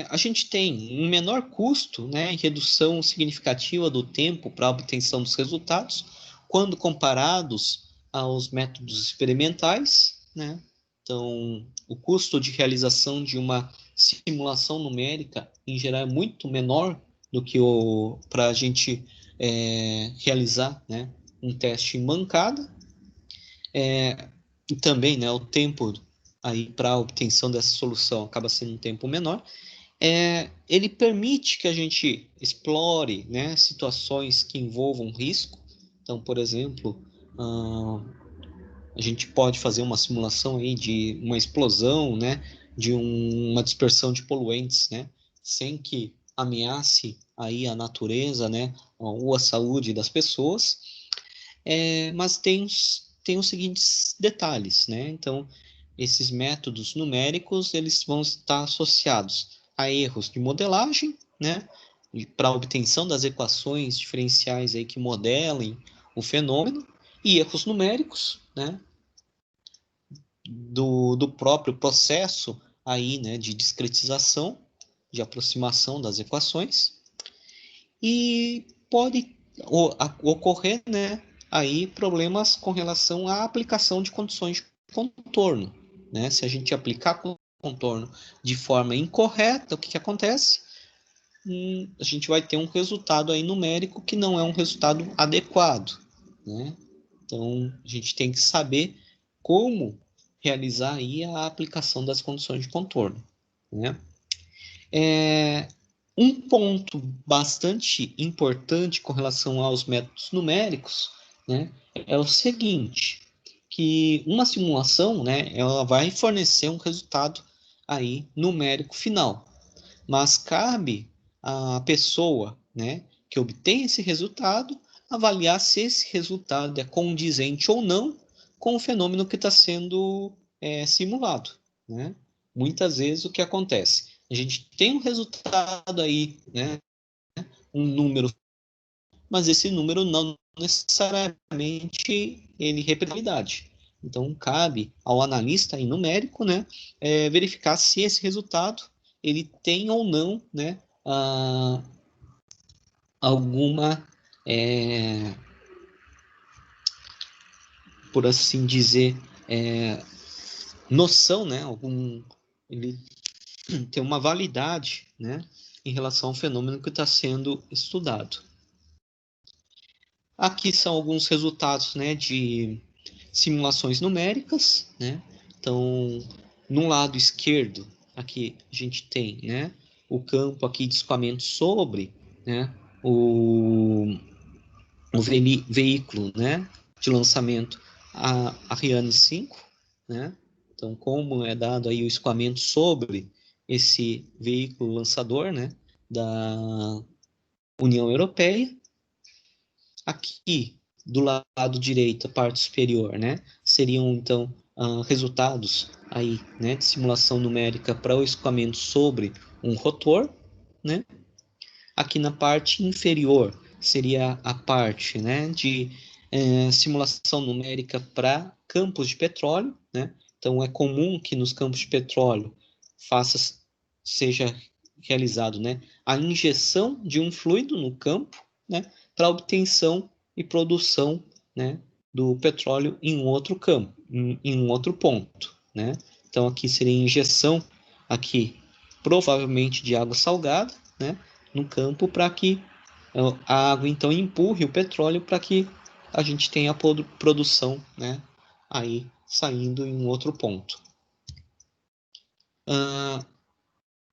A gente tem um menor custo, né, e redução significativa do tempo para a obtenção dos resultados, quando comparados aos métodos experimentais, né? Então, o custo de realização de uma simulação numérica, em geral, é muito menor do que para a gente realizar, né, um teste em bancada, e também, né, o tempo aí para a obtenção dessa solução acaba sendo um tempo menor. Ele permite que a gente explore, né, situações que envolvam risco. Então, por exemplo, a gente pode fazer uma simulação aí de uma explosão, né, de uma dispersão de poluentes, né, sem que ameace aí a natureza, né, ou a saúde das pessoas. Mas tem os seguintes detalhes, né? Então, esses métodos numéricos, eles vão estar associados a erros de modelagem, né? Para a obtenção das equações diferenciais aí que modelem o fenômeno, e erros numéricos, né? Do próprio processo aí, né? De discretização, de aproximação das equações, e pode ocorrer, né, aí problemas com relação à aplicação de condições de contorno, né? Se a gente aplicar contorno de forma incorreta, o que acontece? A gente vai ter um resultado aí numérico que não é um resultado adequado, né? Então, a gente tem que saber como realizar aí a aplicação das condições de contorno, né? Um ponto bastante importante com relação aos métodos numéricos, né, é o seguinte, que uma simulação, né, ela vai fornecer um resultado aí numérico final, mas cabe à pessoa, né, que obtém esse resultado avaliar se esse resultado é condizente ou não com o fenômeno que está sendo simulado, né? Muitas vezes o que acontece? A gente tem um resultado aí, né, um número, mas esse número não necessariamente ele representa a realidade. Então, cabe ao analista aí numérico, né, verificar se esse resultado ele tem ou não, né, alguma, por assim dizer, noção, né, ele tem uma validade, né, em relação ao fenômeno que está sendo estudado. Aqui são alguns resultados, né, de simulações numéricas, né? Então, no lado esquerdo, aqui a gente tem, né, o campo aqui de escoamento sobre, né, o veículo, né, de lançamento Ariane 5, né? Então, como é dado aí o escoamento sobre esse veículo lançador, né, da União Europeia. Aqui, do lado direito, a parte superior, né, seriam, então, resultados aí, né, de simulação numérica para o escoamento sobre um rotor, né? Aqui na parte inferior seria a parte, né, de simulação numérica para campos de petróleo, né? Então, é comum que nos campos de petróleo seja realizado, né, a injeção de um fluido no campo, né, para obtenção e produção, né, do petróleo em um outro campo, em um outro ponto, né? Então, aqui seria injeção, aqui provavelmente de água salgada, né, no campo, para que a água então empurre o petróleo para que a gente tenha a produção, né, aí saindo em um outro ponto.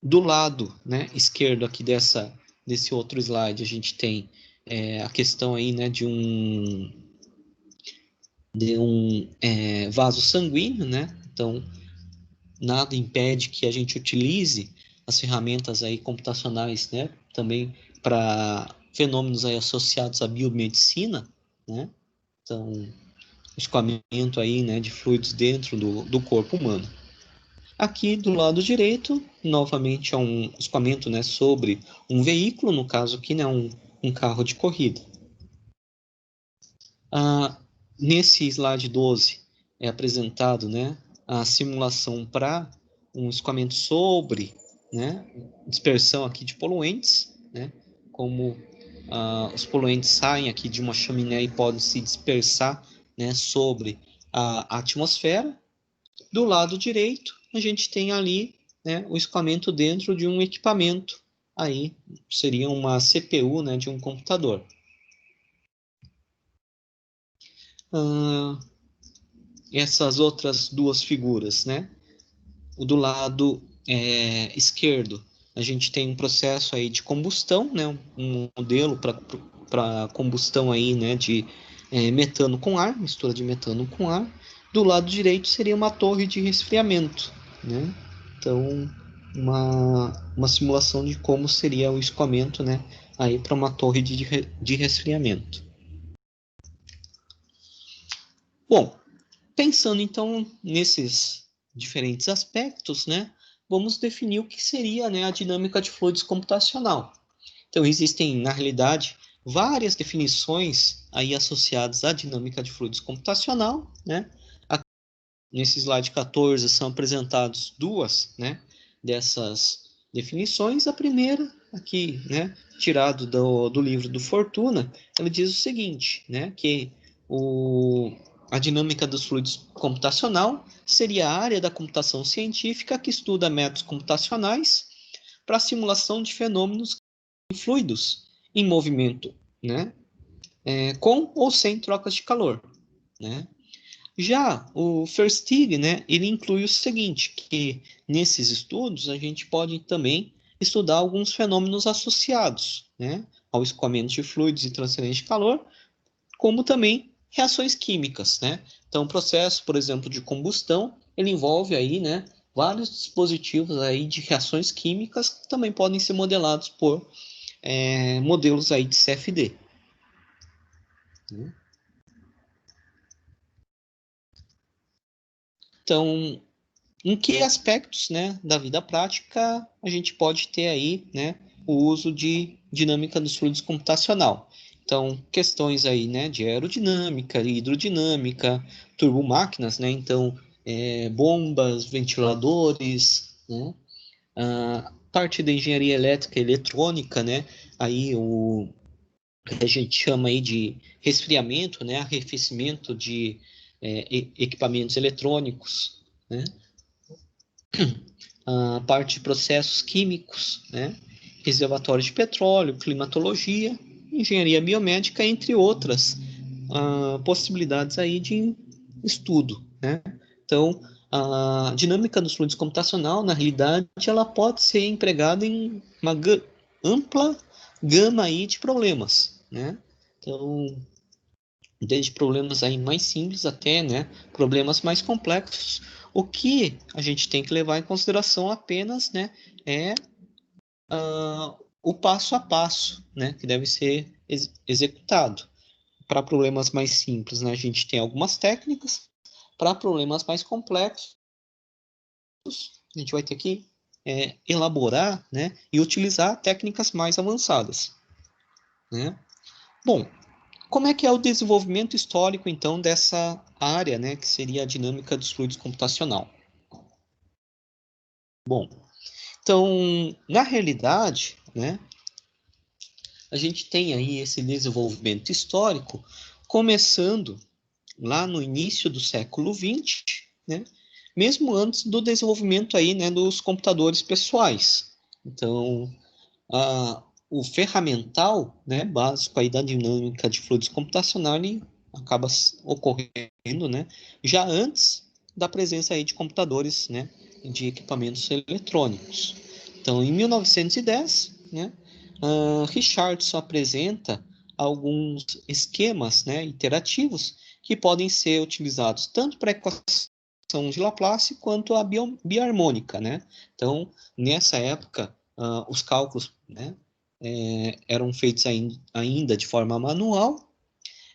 Do lado, né, esquerdo aqui desse outro slide, a gente tem a questão aí, né, de um vaso sanguíneo, né? Então, nada impede que a gente utilize as ferramentas aí computacionais, né, também para fenômenos aí associados à biomedicina, né? Então, escoamento aí, né, de fluidos dentro do corpo humano. Aqui do lado direito, novamente é um escoamento, né, sobre um veículo, no caso aqui, né, um carro de corrida. Nesse slide 12 é apresentado, né, a simulação para um escoamento sobre, né, dispersão aqui de poluentes, né, como os poluentes saem aqui de uma chaminé e podem se dispersar, né, sobre a atmosfera. Do lado direito, a gente tem ali, né, o escoamento dentro de um equipamento, aí seria uma CPU, né, de um computador. essas outras duas figuras, né? O do lado esquerdo, a gente tem um processo aí de combustão, né? Um modelo para combustão aí, né? De metano com ar, mistura de metano com ar. Do lado direito seria uma torre de resfriamento, né? Então, uma simulação de como seria o escoamento, né? Aí para uma torre de resfriamento. Bom, pensando então nesses diferentes aspectos, né, vamos definir o que seria, né, a dinâmica de fluidos computacional. Então existem, na realidade, várias definições aí associadas à dinâmica de fluidos computacional, né? Nesse slide 14 são apresentadas duas, né, dessas definições. A primeira, aqui, né, tirado do livro do Fortuna, ela diz o seguinte, né, que a dinâmica dos fluidos computacional seria a área da computação científica que estuda métodos computacionais para a simulação de fenômenos fluidos em movimento, né, com ou sem trocas de calor, né. Já o Versteeg, né, ele inclui o seguinte, que nesses estudos a gente pode também estudar alguns fenômenos associados, né, ao escoamento de fluidos e transferência de calor, como também reações químicas, né? Então, o processo, por exemplo, de combustão, ele envolve aí, né, vários dispositivos aí de reações químicas que também podem ser modelados por modelos aí de CFD. Né? Então, em que aspectos, né, da vida prática a gente pode ter aí, né, o uso de dinâmica dos fluidos computacional? Então, questões aí, né, de aerodinâmica, hidrodinâmica, turbomáquinas, né, então, bombas, ventiladores, né, a parte da engenharia elétrica e eletrônica, né, aí o que a gente chama aí de resfriamento, né, arrefecimento de equipamentos eletrônicos, né, a parte de processos químicos, né? Reservatórios de petróleo, climatologia, engenharia biomédica, entre outras possibilidades aí de estudo, né? Então, a dinâmica dos fluidos computacional, na realidade, ela pode ser empregada em uma ampla gama aí de problemas, né? Então, desde problemas aí mais simples até, né, problemas mais complexos. O que a gente tem que levar em consideração apenas, né, é o passo a passo, né, que deve ser executado. Para problemas mais simples, né, a gente tem algumas técnicas. Para problemas mais complexos, a gente vai ter que elaborar, né, e utilizar técnicas mais avançadas, né? Bom, como é que é o desenvolvimento histórico, então, dessa área, né, que seria a dinâmica dos fluidos computacional? Bom, então, na realidade, né, a gente tem aí esse desenvolvimento histórico começando lá no início do século XX, né, mesmo antes do desenvolvimento aí, né, dos computadores pessoais. Então, o ferramental, né, básico aí da dinâmica de fluidos computacional, ele acaba ocorrendo, né, já antes da presença aí de computadores, né, de equipamentos eletrônicos. Então, em 1910, né, Richardson apresenta alguns esquemas, né, iterativos que podem ser utilizados tanto para a equação de Laplace quanto a biharmônica, né? Então, nessa época, os cálculos, né, eram feitos ainda de forma manual,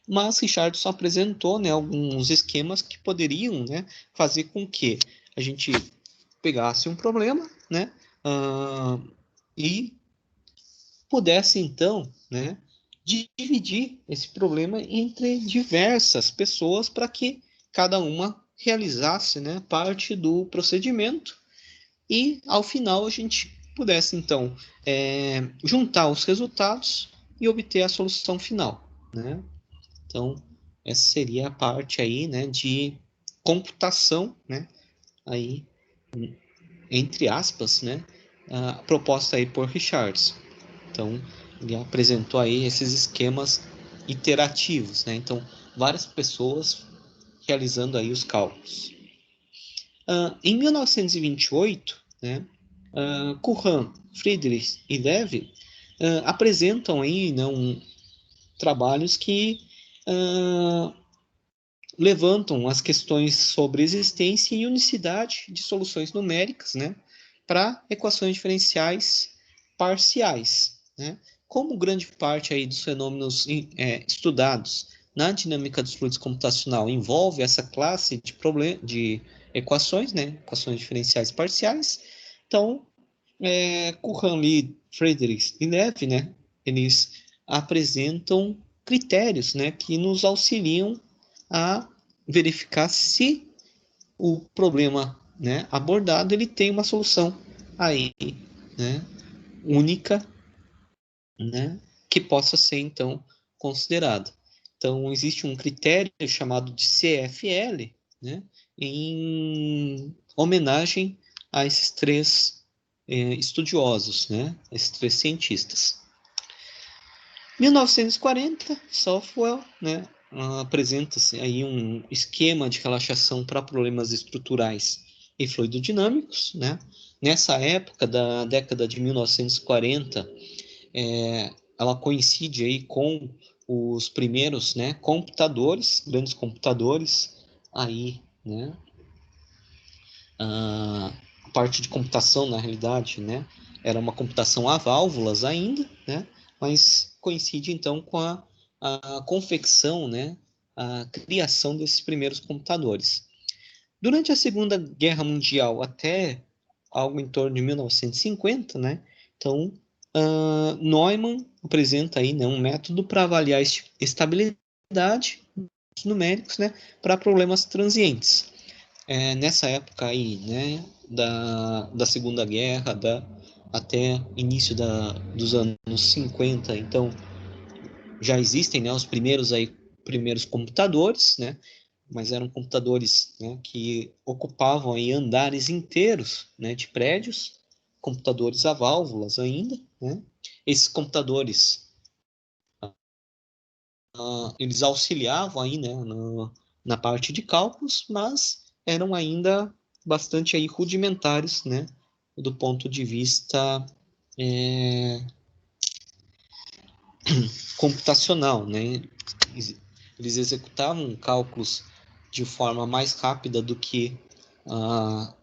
mas Richardson apresentou, né, alguns esquemas que poderiam, né, fazer com que a gente pegasse um problema, né, e pudesse então, né, dividir esse problema entre diversas pessoas para que cada uma realizasse, né, parte do procedimento e ao final a gente pudesse então juntar os resultados e obter a solução final, né? Então essa seria a parte aí, né, de computação, né, aí entre aspas, né, proposta aí por Richards. Então ele apresentou aí esses esquemas iterativos, né? Então várias pessoas realizando aí os cálculos. Em 1928, né, Curran, Friedrich e Levy apresentam aí, né, trabalhos que levantam as questões sobre existência e unicidade de soluções numéricas, né, para equações diferenciais parciais, né? Como grande parte aí dos fenômenos estudados na dinâmica dos fluidos computacional envolve essa classe de equações, né, equações diferenciais parciais, então Curran, Lee, Friedrich e Levy, né, eles apresentam critérios, né, que nos auxiliam a verificar se o problema, né, abordado ele tem uma solução aí, né, única, né, que possa ser então considerada. Então existe um critério chamado de CFL, né, em homenagem a esses três estudiosos, né, esses três cientistas. 1940, Software, né, apresenta-se aí um esquema de relaxação para problemas estruturais e fluidodinâmicos, né? Nessa época da década de 1940, ela coincide aí com os primeiros, né, computadores, grandes computadores, aí, né? A parte de computação, na realidade, né, era uma computação a válvulas ainda, né? Mas coincide então com a confecção, né, a criação desses primeiros computadores. Durante a Segunda Guerra Mundial, até algo em torno de 1950, né, então Neumann apresenta aí, né, um método para avaliar estabilidade dos numéricos, né, para problemas transientes. Nessa época aí, né, da Segunda Guerra, até início dos anos 50, então já existem, né, os primeiros computadores, né, mas eram computadores, né, que ocupavam aí andares inteiros, né, de prédios, computadores a válvulas ainda, né. Esses computadores, eles auxiliavam aí, né, na parte de cálculos, mas eram ainda bastante aí rudimentares, né, do ponto de vista computacional, né? Eles executavam cálculos de forma mais rápida do que a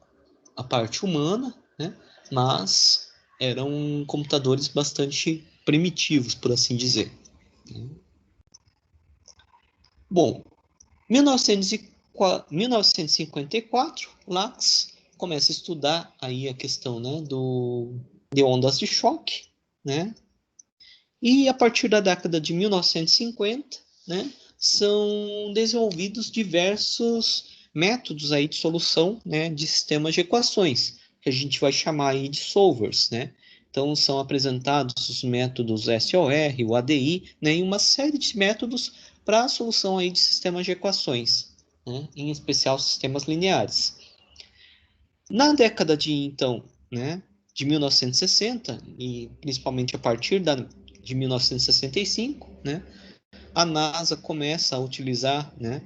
parte humana, né? Mas eram computadores bastante primitivos, por assim dizer. Bom, 1954, Lax começa a estudar aí a questão, né, de ondas de choque, né? E a partir da década de 1950, né, são desenvolvidos diversos métodos aí de solução, né, de sistemas de equações, que a gente vai chamar aí de solvers, né? Então são apresentados os métodos SOR, o ADI, né, e uma série de métodos para a solução aí de sistemas de equações, né, em especial sistemas lineares. Na década né, de 1960, e principalmente a partir de 1965, né, a NASA começa a utilizar, né,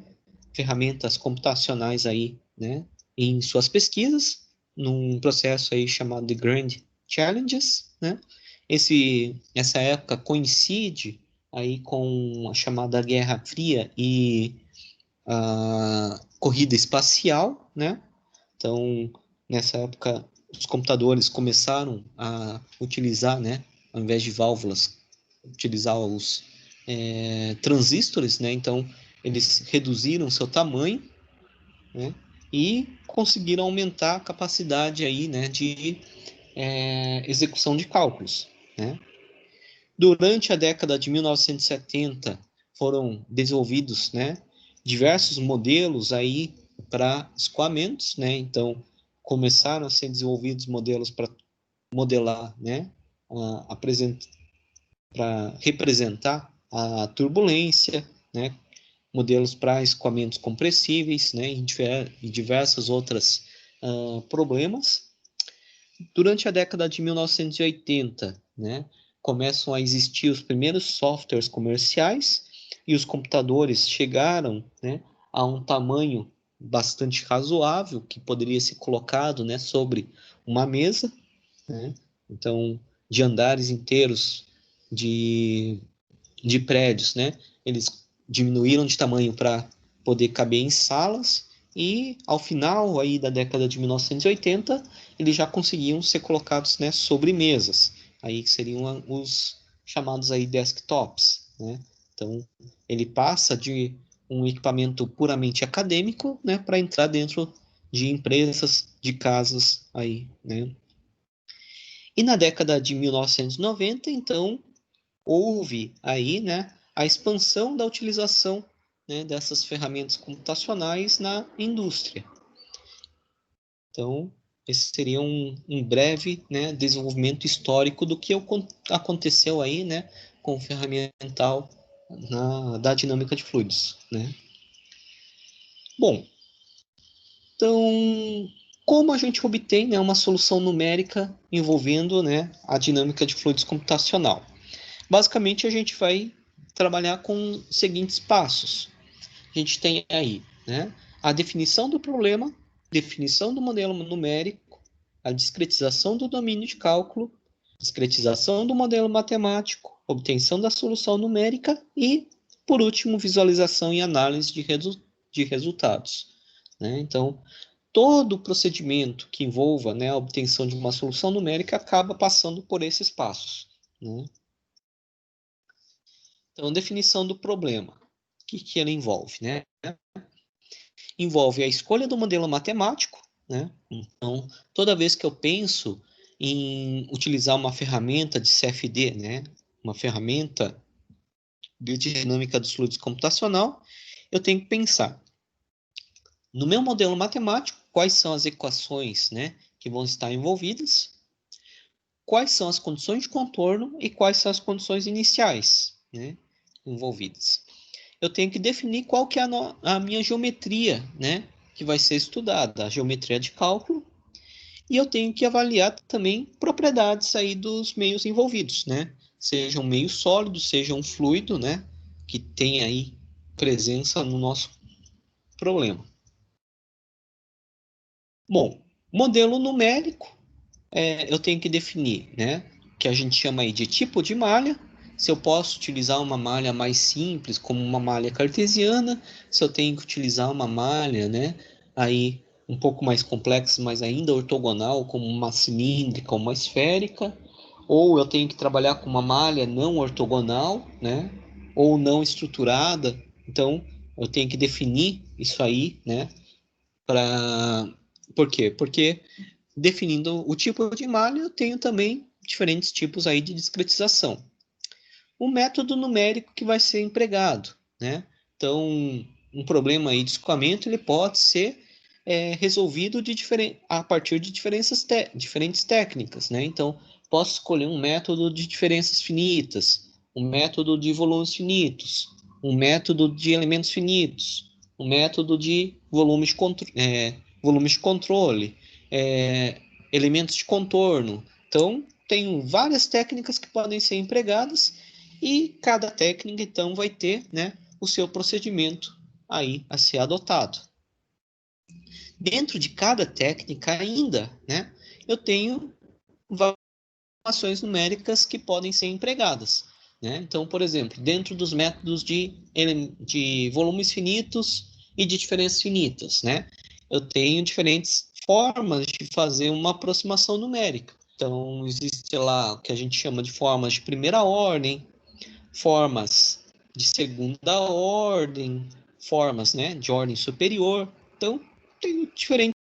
ferramentas computacionais aí, né, em suas pesquisas, num processo aí chamado de Grand Challenges, né? Essa época coincide aí com a chamada Guerra Fria e a corrida espacial, né? Então, nessa época, os computadores começaram a utilizar, né, ao invés de válvulas, utilizar os transistores, né? Então, eles reduziram seu tamanho, né, e conseguiram aumentar a capacidade aí, né, de execução de cálculos, né? Durante a década de 1970, foram desenvolvidos, né, diversos modelos aí para escoamentos, né? Então, começaram a ser desenvolvidos modelos para modelar, né, para representar a turbulência, né, modelos para escoamentos compressíveis, né, e diversos outros problemas. Durante a década de 1980, né, começam a existir os primeiros softwares comerciais e os computadores chegaram, né, a um tamanho bastante razoável, que poderia ser colocado, né, sobre uma mesa, né? Então, de andares inteiros de prédios, né? Eles diminuíram de tamanho para poder caber em salas e, ao final aí da década de 1980, eles já conseguiam ser colocados, né, sobre mesas, aí que seriam os chamados aí desktops, né? Então, ele passa de um equipamento puramente acadêmico, né, para entrar dentro de empresas, de casas aí, né? E na década de 1990, então, houve aí, né, a expansão da utilização, né, dessas ferramentas computacionais na indústria. Então, esse seria um breve, né, desenvolvimento histórico do que aconteceu aí, né, com o ferramental da dinâmica de fluidos, né? Bom, então, como a gente obtém, né, uma solução numérica envolvendo, né, a dinâmica de fluidos computacional? Basicamente, a gente vai trabalhar com os seguintes passos. A gente tem aí, né, a definição do problema, definição do modelo numérico, a discretização do domínio de cálculo, discretização do modelo matemático, obtenção da solução numérica e, por último, visualização e análise de resultados, né? Então, todo o procedimento que envolva, né, a obtenção de uma solução numérica acaba passando por esses passos, né? Então, definição do problema. O que ele envolve, né? Envolve a escolha do modelo matemático, né? Então, toda vez que eu penso em utilizar uma ferramenta de CFD, né? Uma ferramenta de dinâmica dos fluidos computacional, eu tenho que pensar no meu modelo matemático, quais são as equações, né, que vão estar envolvidas, quais são as condições de contorno e quais são as condições iniciais, né, envolvidas. Eu tenho que definir qual que é a minha geometria, né, que vai ser estudada, a geometria de cálculo, e eu tenho que avaliar também propriedades aí dos meios envolvidos, né, seja um meio sólido, seja um fluido, né, que tem aí presença no nosso problema. Bom, modelo numérico, eu tenho que definir, né, que a gente chama aí de tipo de malha, se eu posso utilizar uma malha mais simples, como uma malha cartesiana, se eu tenho que utilizar uma malha, né, aí um pouco mais complexa, mas ainda ortogonal, como uma cilíndrica ou uma esférica, ou eu tenho que trabalhar com uma malha não ortogonal, né, ou não estruturada, então eu tenho que definir isso aí, né, para... Por quê? Porque definindo o tipo de malha, eu tenho também diferentes tipos aí de discretização. O método numérico que vai ser empregado, né? Então, um problema aí de escoamento, ele pode ser resolvido a partir de diferentes técnicas, né? Então, posso escolher um método de diferenças finitas, um método de volumes finitos, um método de elementos finitos, um método de volumes de controle, elementos de contorno. Então, tenho várias técnicas que podem ser empregadas e cada técnica, então, vai ter, né, o seu procedimento aí a ser adotado. Dentro de cada técnica ainda, né, eu tenho variações numéricas que podem ser empregadas, né? Então, por exemplo, dentro dos métodos de volumes finitos e de diferenças finitas, né, eu tenho diferentes formas de fazer uma aproximação numérica. Então, existe lá o que a gente chama de formas de primeira ordem, formas de segunda ordem, formas, né, de ordem superior. Então, tem diferente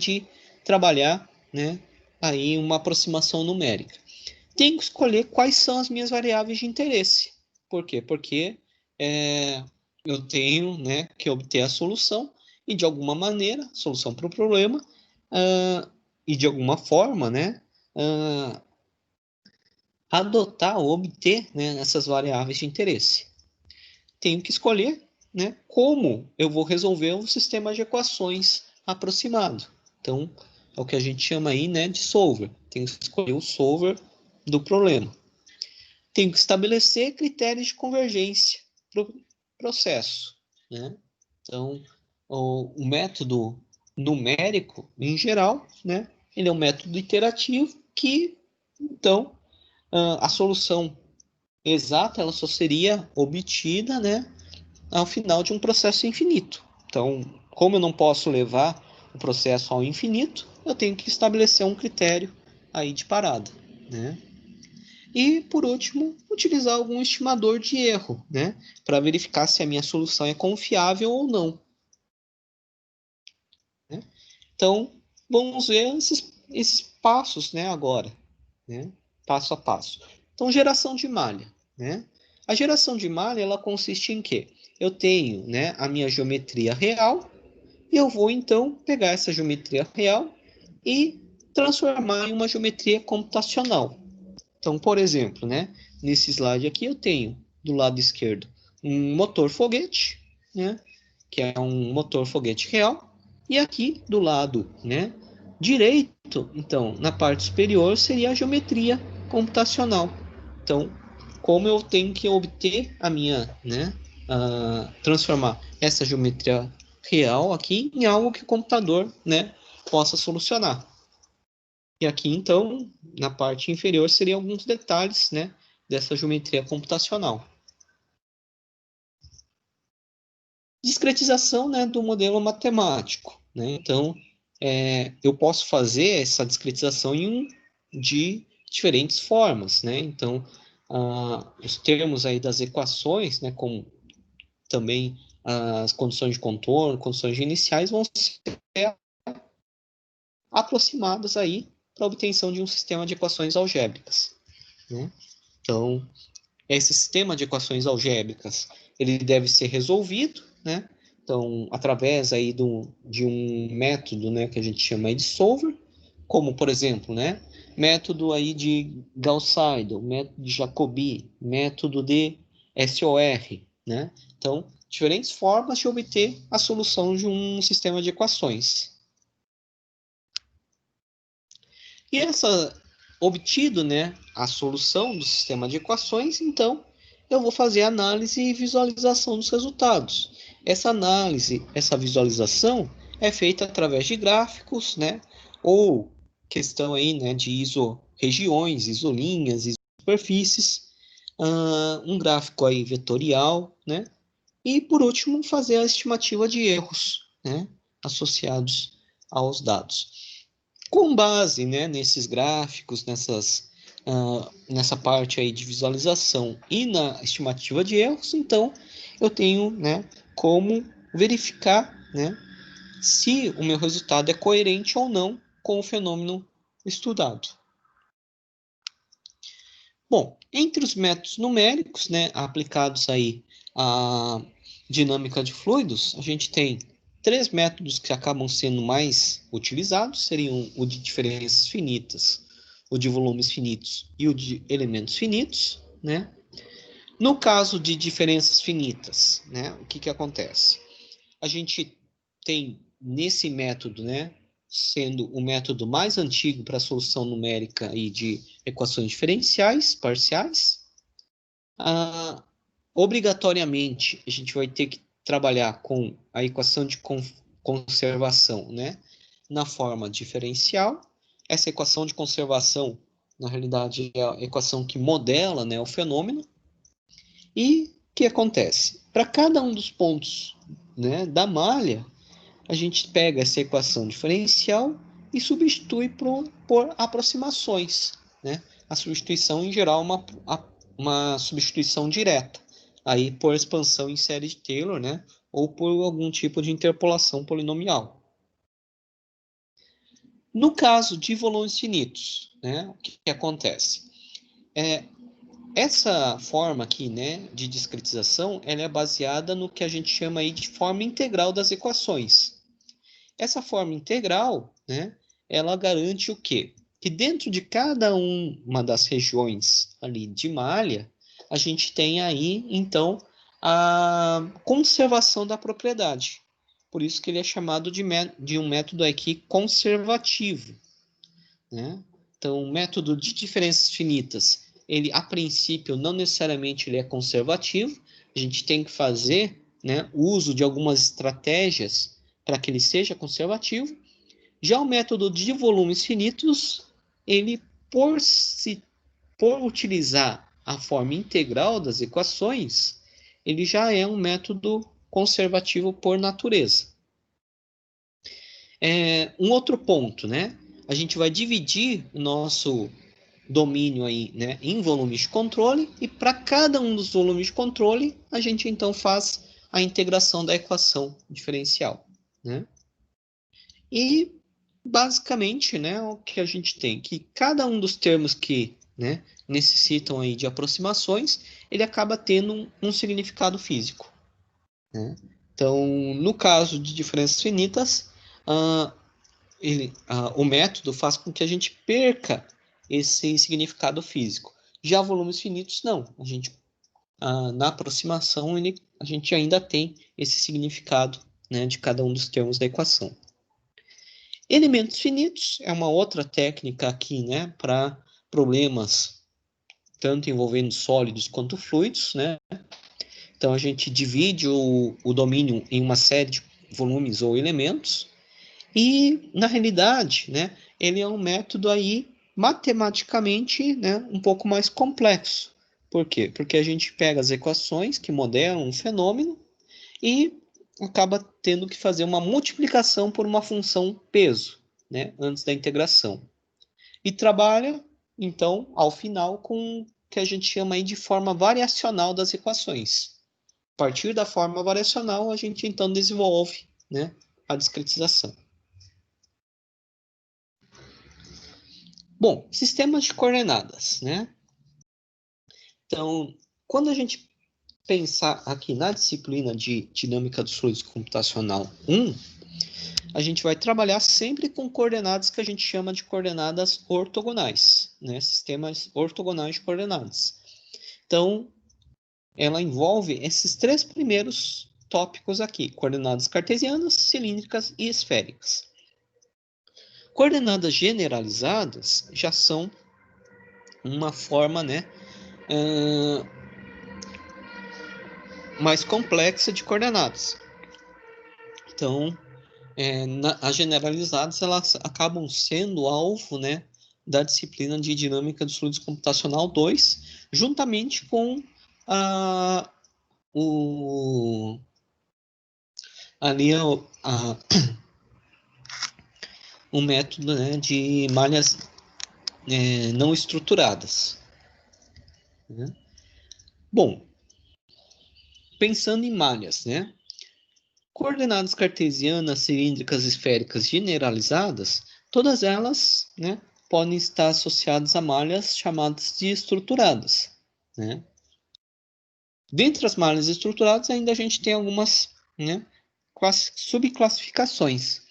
de trabalhar, né, aí uma aproximação numérica. Tenho que escolher quais são as minhas variáveis de interesse. Por quê? Porque eu tenho, né, que obter a solução e, de alguma maneira, solução para o problema, e de alguma forma, né, adotar ou obter, né, essas variáveis de interesse. Tenho que escolher, né, como eu vou resolver um sistema de equações aproximado. Então, é o que a gente chama aí, né, de solver. Tenho que escolher o solver do problema. Tenho que estabelecer critérios de convergência. processo, né? Então, o método numérico, em geral, né? Ele é um método iterativo que, então, a solução exata ela só seria obtida, né, ao final de um processo infinito. Então, como eu não posso levar o processo ao infinito, eu tenho que estabelecer um critério aí de parada, né? E, por último, utilizar algum estimador de erro, né, para verificar se a minha solução é confiável ou não, né? Então, vamos ver esses passos, né, agora, né, passo a passo. Então, geração de malha, né? A geração de malha, ela consiste em quê? Eu tenho, né, a minha geometria real e eu vou, então, pegar essa geometria real e transformar em uma geometria computacional. Então, por exemplo, né, nesse slide aqui eu tenho do lado esquerdo um motor foguete, né, que é um motor foguete real, e aqui do lado, né, direito, então, na parte superior seria a geometria computacional. Então, como eu tenho que obter a minha, né, transformar essa geometria real aqui em algo que o computador, né, possa solucionar. E aqui, então, na parte inferior, seriam alguns detalhes, né, dessa geometria computacional. Discretização, né, do modelo matemático, né? Então, eu posso fazer essa discretização de diferentes formas, né? Então, os termos aí das equações, né, como também as condições de contorno, condições iniciais, vão ser aproximadas aí para a obtenção de um sistema de equações algébricas, né? Então, esse sistema de equações algébricas, ele deve ser resolvido, né? Então, através aí de um método, né, que a gente chama de solver, como, por exemplo, né, método aí de Gauss-Seidel, método de Jacobi, método de SOR, né? Então, diferentes formas de obter a solução de um sistema de equações. E essa obtido, né, a solução do sistema de equações, então eu vou fazer análise e visualização dos resultados. Essa análise, essa visualização é feita através de gráficos, né, ou questão aí, né, de isorregiões, isolinhas, isosuperfícies, um gráfico aí vetorial, né, e por último fazer a estimativa de erros, né, associados aos dados. Com base, né, nesses gráficos, nessa parte aí de visualização e na estimativa de erros, então eu tenho, né, como verificar, né, se o meu resultado é coerente ou não com o fenômeno estudado. Bom, entre os métodos numéricos, né, aplicados aí à dinâmica de fluidos, a gente tem três métodos que acabam sendo mais utilizados, seriam o de diferenças finitas, o de volumes finitos e o de elementos finitos, né? No caso de diferenças finitas, né, o que acontece? A gente tem nesse método, né, sendo o método mais antigo para a solução numérica e de equações diferenciais parciais, obrigatoriamente a gente vai ter que trabalhar com a equação de conservação, né, na forma diferencial. Essa equação de conservação, na realidade, é a equação que modela, né, o fenômeno. E o que acontece? Para cada um dos pontos, né, da malha, a gente pega essa equação diferencial e substitui por aproximações, né? A substituição, em geral, é uma substituição direta, aí por expansão em série de Taylor, né? Ou por algum tipo de interpolação polinomial. No caso de volumes finitos, né? O que acontece? Essa forma aqui, né, de discretização, ela é baseada no que a gente chama aí de forma integral das equações. Essa forma integral, né, ela garante o quê? Que dentro de cada uma das regiões ali de malha, a gente tem aí, então, a conservação da propriedade. Por isso que ele é chamado de um método aqui conservativo, né? Então, o método de diferenças finitas, ele, a princípio, não necessariamente ele é conservativo, a gente tem que fazer, né, uso de algumas estratégias para que ele seja conservativo. Já o método de volumes finitos, ele, por utilizar a forma integral das equações, ele já é um método conservativo por natureza. Um outro ponto, né? A gente vai dividir o nosso domínio aí, né, em volumes de controle, e para cada um dos volumes de controle, a gente então faz a integração da equação diferencial, né? E basicamente, né, o que a gente tem que cada um dos termos que, né, necessitam aí de aproximações, ele acaba tendo um significado físico, né? Então, no caso de diferenças finitas, o método faz com que a gente perca esse significado físico. Já volumes finitos, não. Na aproximação, a gente ainda tem esse significado, né, de cada um dos termos da equação. Elementos finitos é uma outra técnica aqui, né, para problemas tanto envolvendo sólidos quanto fluidos, né? Então a gente divide o domínio em uma série de volumes ou elementos e, na realidade, né, ele é um método aí matematicamente, né, um pouco mais complexo. Por quê? Porque a gente pega as equações que modelam um fenômeno e acaba tendo que fazer uma multiplicação por uma função peso, né, antes da integração. E trabalha, então, ao final, com o que a gente chama aí de forma variacional das equações. A partir da forma variacional, a gente então desenvolve, né, a discretização. Bom, sistemas de coordenadas, né? Então, quando a gente pensar aqui na disciplina de Dinâmica dos Fluidos Computacional 1, a gente vai trabalhar sempre com coordenadas que a gente chama de coordenadas ortogonais, né? Sistemas ortogonais de coordenadas. Então, ela envolve esses três primeiros tópicos aqui: coordenadas cartesianas, cilíndricas e esféricas. Coordenadas generalizadas já são uma forma, né, mais complexa de coordenadas. Então, as generalizadas elas acabam sendo alvo, né, da disciplina de Dinâmica dos Fluidos Computacional 2, juntamente com ali o método, né, de malhas não estruturadas, né? Bom, pensando em malhas, né? Coordenadas cartesianas, cilíndricas, esféricas generalizadas, todas elas, né, podem estar associadas a malhas chamadas de estruturadas, né? Dentre as malhas estruturadas, ainda a gente tem algumas, né, subclassificações,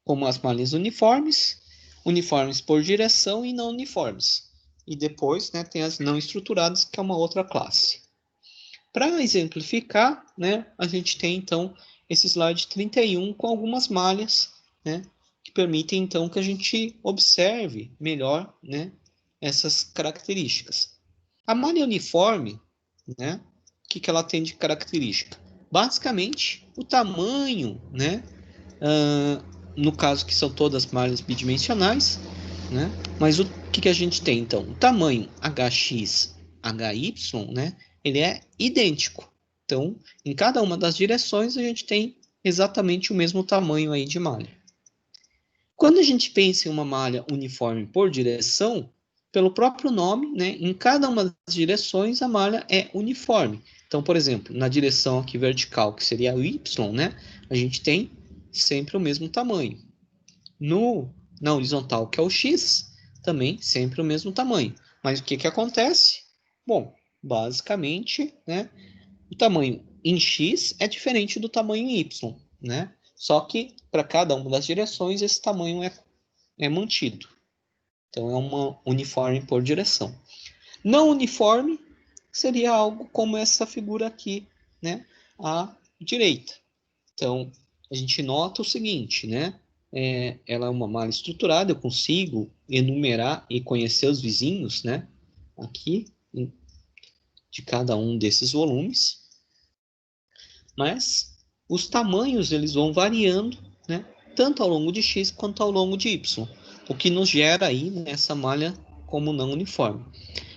como as malhas uniformes, uniformes por direção e não uniformes. E depois, né, tem as não estruturadas, que é uma outra classe. Para exemplificar, né, a gente tem então esse slide 31 com algumas malhas, né, que permitem então que a gente observe melhor, né, essas características. A malha uniforme, né, o que ela tem de característica? Basicamente, o tamanho, né, no caso que são todas malhas bidimensionais, né, mas o que a gente tem então? O tamanho HX, HY, né, ele é idêntico. Então, em cada uma das direções, a gente tem exatamente o mesmo tamanho aí de malha. Quando a gente pensa em uma malha uniforme por direção, pelo próprio nome, né, em cada uma das direções, a malha é uniforme. Então, por exemplo, na direção aqui vertical, que seria o Y, né, a gente tem sempre o mesmo tamanho. Na horizontal, que é o X, também sempre o mesmo tamanho. Mas o que acontece? Bom, basicamente, né, o tamanho em X é diferente do tamanho em Y, né? Só que para cada uma das direções esse tamanho é mantido. Então é uma uniforme por direção. Não uniforme seria algo como essa figura aqui, né, à direita. Então a gente nota o seguinte, né? Ela é uma malha estruturada, eu consigo enumerar e conhecer os vizinhos, né? Aqui de cada um desses volumes. mas os tamanhos eles vão variando, né? Tanto ao longo de x quanto ao longo de y, o que nos gera aí nessa malha como não uniforme.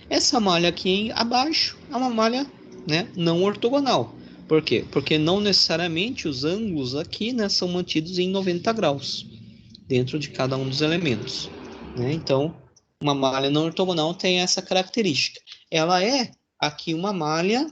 Essa malha aqui abaixo é uma malha, né, não ortogonal. Por quê? Porque não necessariamente os ângulos aqui, né, são mantidos em 90 graus dentro de cada um dos elementos, né? Então, uma malha não ortogonal tem essa característica. Ela é aqui uma malha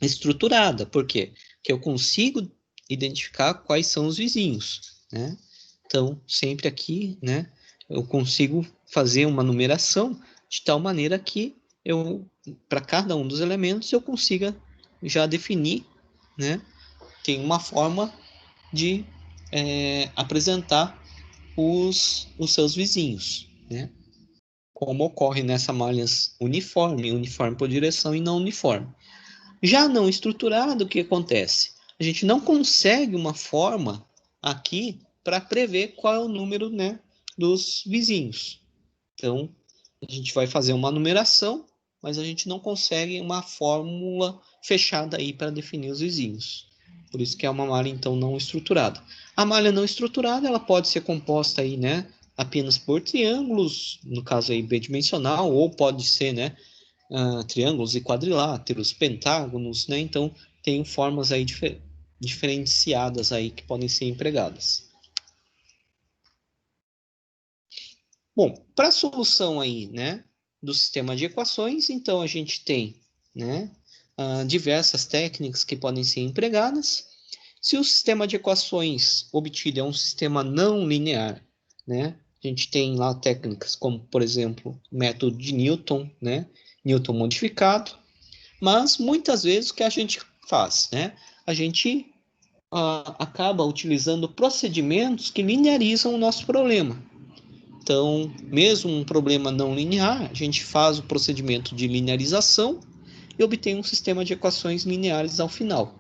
estruturada. Por quê? Porque eu consigo identificar quais são os vizinhos, né? Então, sempre aqui, né, eu consigo fazer uma numeração de tal maneira que para cada um dos elementos, eu consiga já definir, né, tem uma forma de apresentar os seus vizinhos, né? Como ocorre nessa malhas uniforme por direção e não uniforme. Já não estruturado, o que acontece? A gente não consegue uma forma aqui para prever qual é o número, né, dos vizinhos. Então, a gente vai fazer uma numeração, mas a gente não consegue uma fórmula fechada aí para definir os vizinhos. Por isso que é uma malha, então, não estruturada. A malha não estruturada, ela pode ser composta aí, né, apenas por triângulos, no caso aí bidimensional, ou pode ser, né, triângulos e quadriláteros, pentágonos, né? Então, tem formas aí diferenciadas aí que podem ser empregadas. Bom, para a solução aí, né, do sistema de equações, então a gente tem, né, diversas técnicas que podem ser empregadas. Se o sistema de equações obtido é um sistema não linear, né, a gente tem lá técnicas como, por exemplo, o método de Newton, né, Newton modificado, mas muitas vezes o que a gente faz, né, a gente acaba utilizando procedimentos que linearizam o nosso problema. Então, mesmo um problema não linear, a gente faz o procedimento de linearização e obtém um sistema de equações lineares ao final.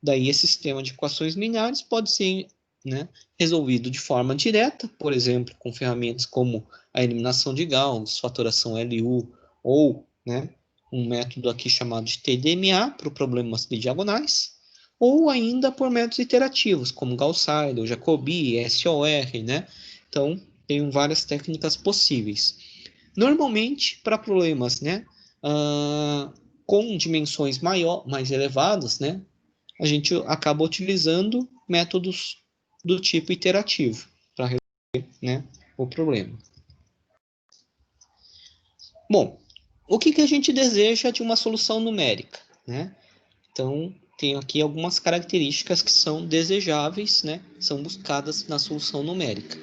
Daí, esse sistema de equações lineares pode ser, né, resolvido de forma direta, por exemplo, com ferramentas como a eliminação de Gauss, fatoração LU, ou, né, um método aqui chamado de TDMA para problemas de diagonais, ou ainda por métodos iterativos, como Gauss-Seidel, Jacobi, SOR, né? Então, tem várias técnicas possíveis. Normalmente, para problemas, né, com dimensões mais elevadas, né, a gente acaba utilizando métodos do tipo iterativo para resolver, né, o problema. Bom, o que a gente deseja de uma solução numérica, né? Então, tem aqui algumas características que são desejáveis, né? São buscadas na solução numérica.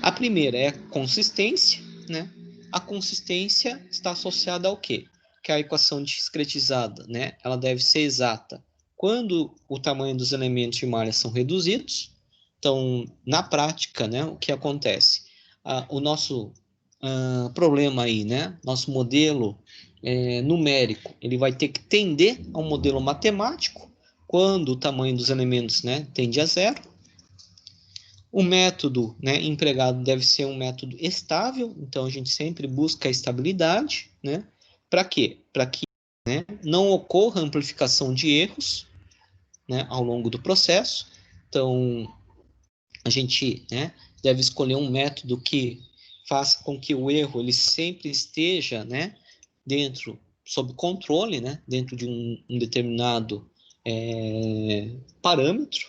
A primeira é a consistência, né? A consistência está associada ao quê? Que a equação discretizada, né? Ela deve ser exata quando o tamanho dos elementos de malha são reduzidos. Então, na prática, né? O que acontece? O nosso problema aí, né? Nosso modelo numérico, ele vai ter que tender a um modelo matemático quando o tamanho dos elementos, né, tende a zero. O método, né, empregado deve ser um método estável, então a gente sempre busca a estabilidade, né? Para quê? Para que, né, não ocorra amplificação de erros, né, ao longo do processo. Então, a gente, né, deve escolher um método que faça com que o erro ele sempre esteja, né, sob controle, né, dentro de um determinado parâmetro.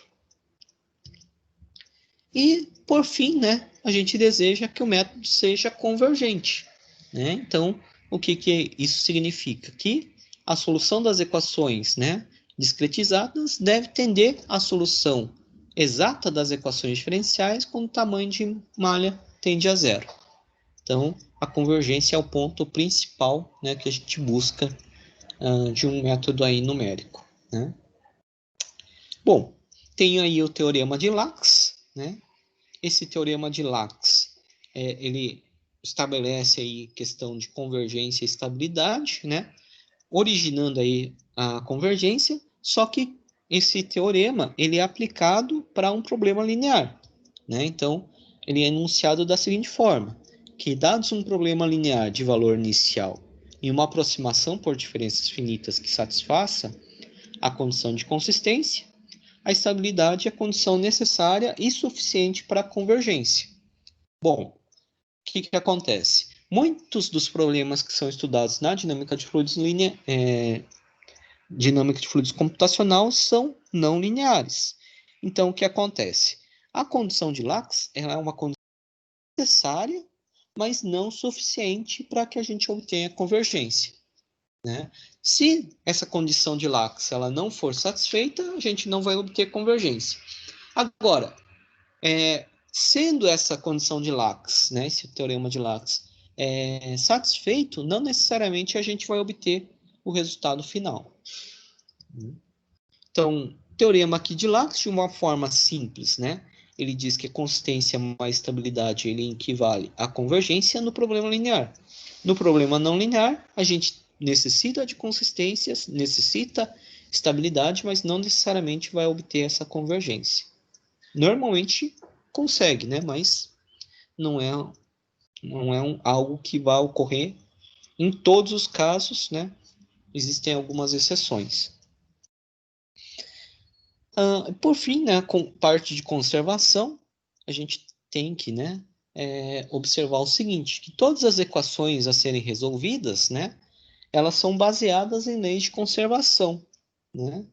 E, por fim, né, a gente deseja que o método seja convergente, né? Então, o que isso significa? Que a solução das equações, né, discretizadas deve tender à solução exata das equações diferenciais quando o tamanho de malha tende a zero. Então, a convergência é o ponto principal, né, que a gente busca de um método aí numérico, né? Bom, tem aí o teorema de Lax, né? Esse teorema de Lax, ele estabelece aí questão de convergência e estabilidade, né? Originando aí a convergência, só que esse teorema ele é aplicado para um problema linear, né? Então, ele é enunciado da seguinte forma, que dados um problema linear de valor inicial e uma aproximação por diferenças finitas que satisfaça, a condição de consistência, a estabilidade é a condição necessária e suficiente para a convergência. Bom, o que acontece? Muitos dos problemas que são estudados na dinâmica de fluidos dinâmica de fluidos computacional são não lineares. Então, o que acontece? A condição de Lax ela é uma condição necessária, mas não suficiente para que a gente obtenha convergência, né? Se essa condição de Lax ela não for satisfeita, a gente não vai obter convergência. Agora, sendo essa condição de Lax, né, esse teorema de Lax, satisfeito, não necessariamente a gente vai obter o resultado final. Então, teorema aqui de Lax, de uma forma simples, né? Ele diz que a consistência mais estabilidade ele equivale à convergência no problema linear. No problema não linear, a gente necessita de consistências, necessita estabilidade, mas não necessariamente vai obter essa convergência. Normalmente consegue, né? Mas não é algo que vai ocorrer em todos os casos, né? Existem algumas exceções. Por fim, né, com parte de conservação, a gente tem que, né, observar o seguinte, que todas as equações a serem resolvidas, né, elas são baseadas em leis de conservação, né?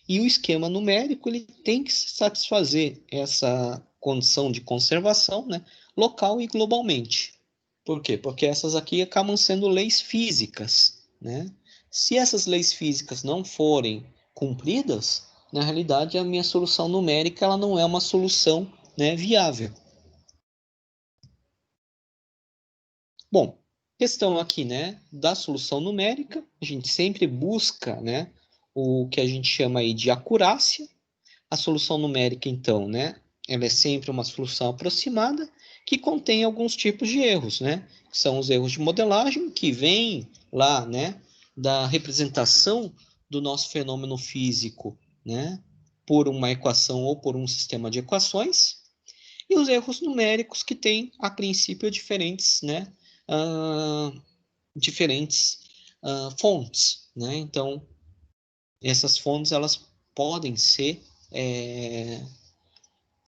E o esquema numérico ele tem que satisfazer essa condição de conservação, né, local e globalmente. Por quê? Porque essas aqui acabam sendo leis físicas, né? Se essas leis físicas não forem cumpridas, na realidade a minha solução numérica ela não é uma solução, né, viável. Bom, questão aqui, né, da solução numérica, a gente sempre busca, né, o que a gente chama aí de acurácia. A solução numérica, então, né, ela é sempre uma solução aproximada que contém alguns tipos de erros, né? São os erros de modelagem que vêm lá, né, da representação do nosso fenômeno físico, né, por uma equação ou por um sistema de equações, e os erros numéricos que têm, a princípio, diferentes, né, fontes, né? Então, essas fontes elas podem ser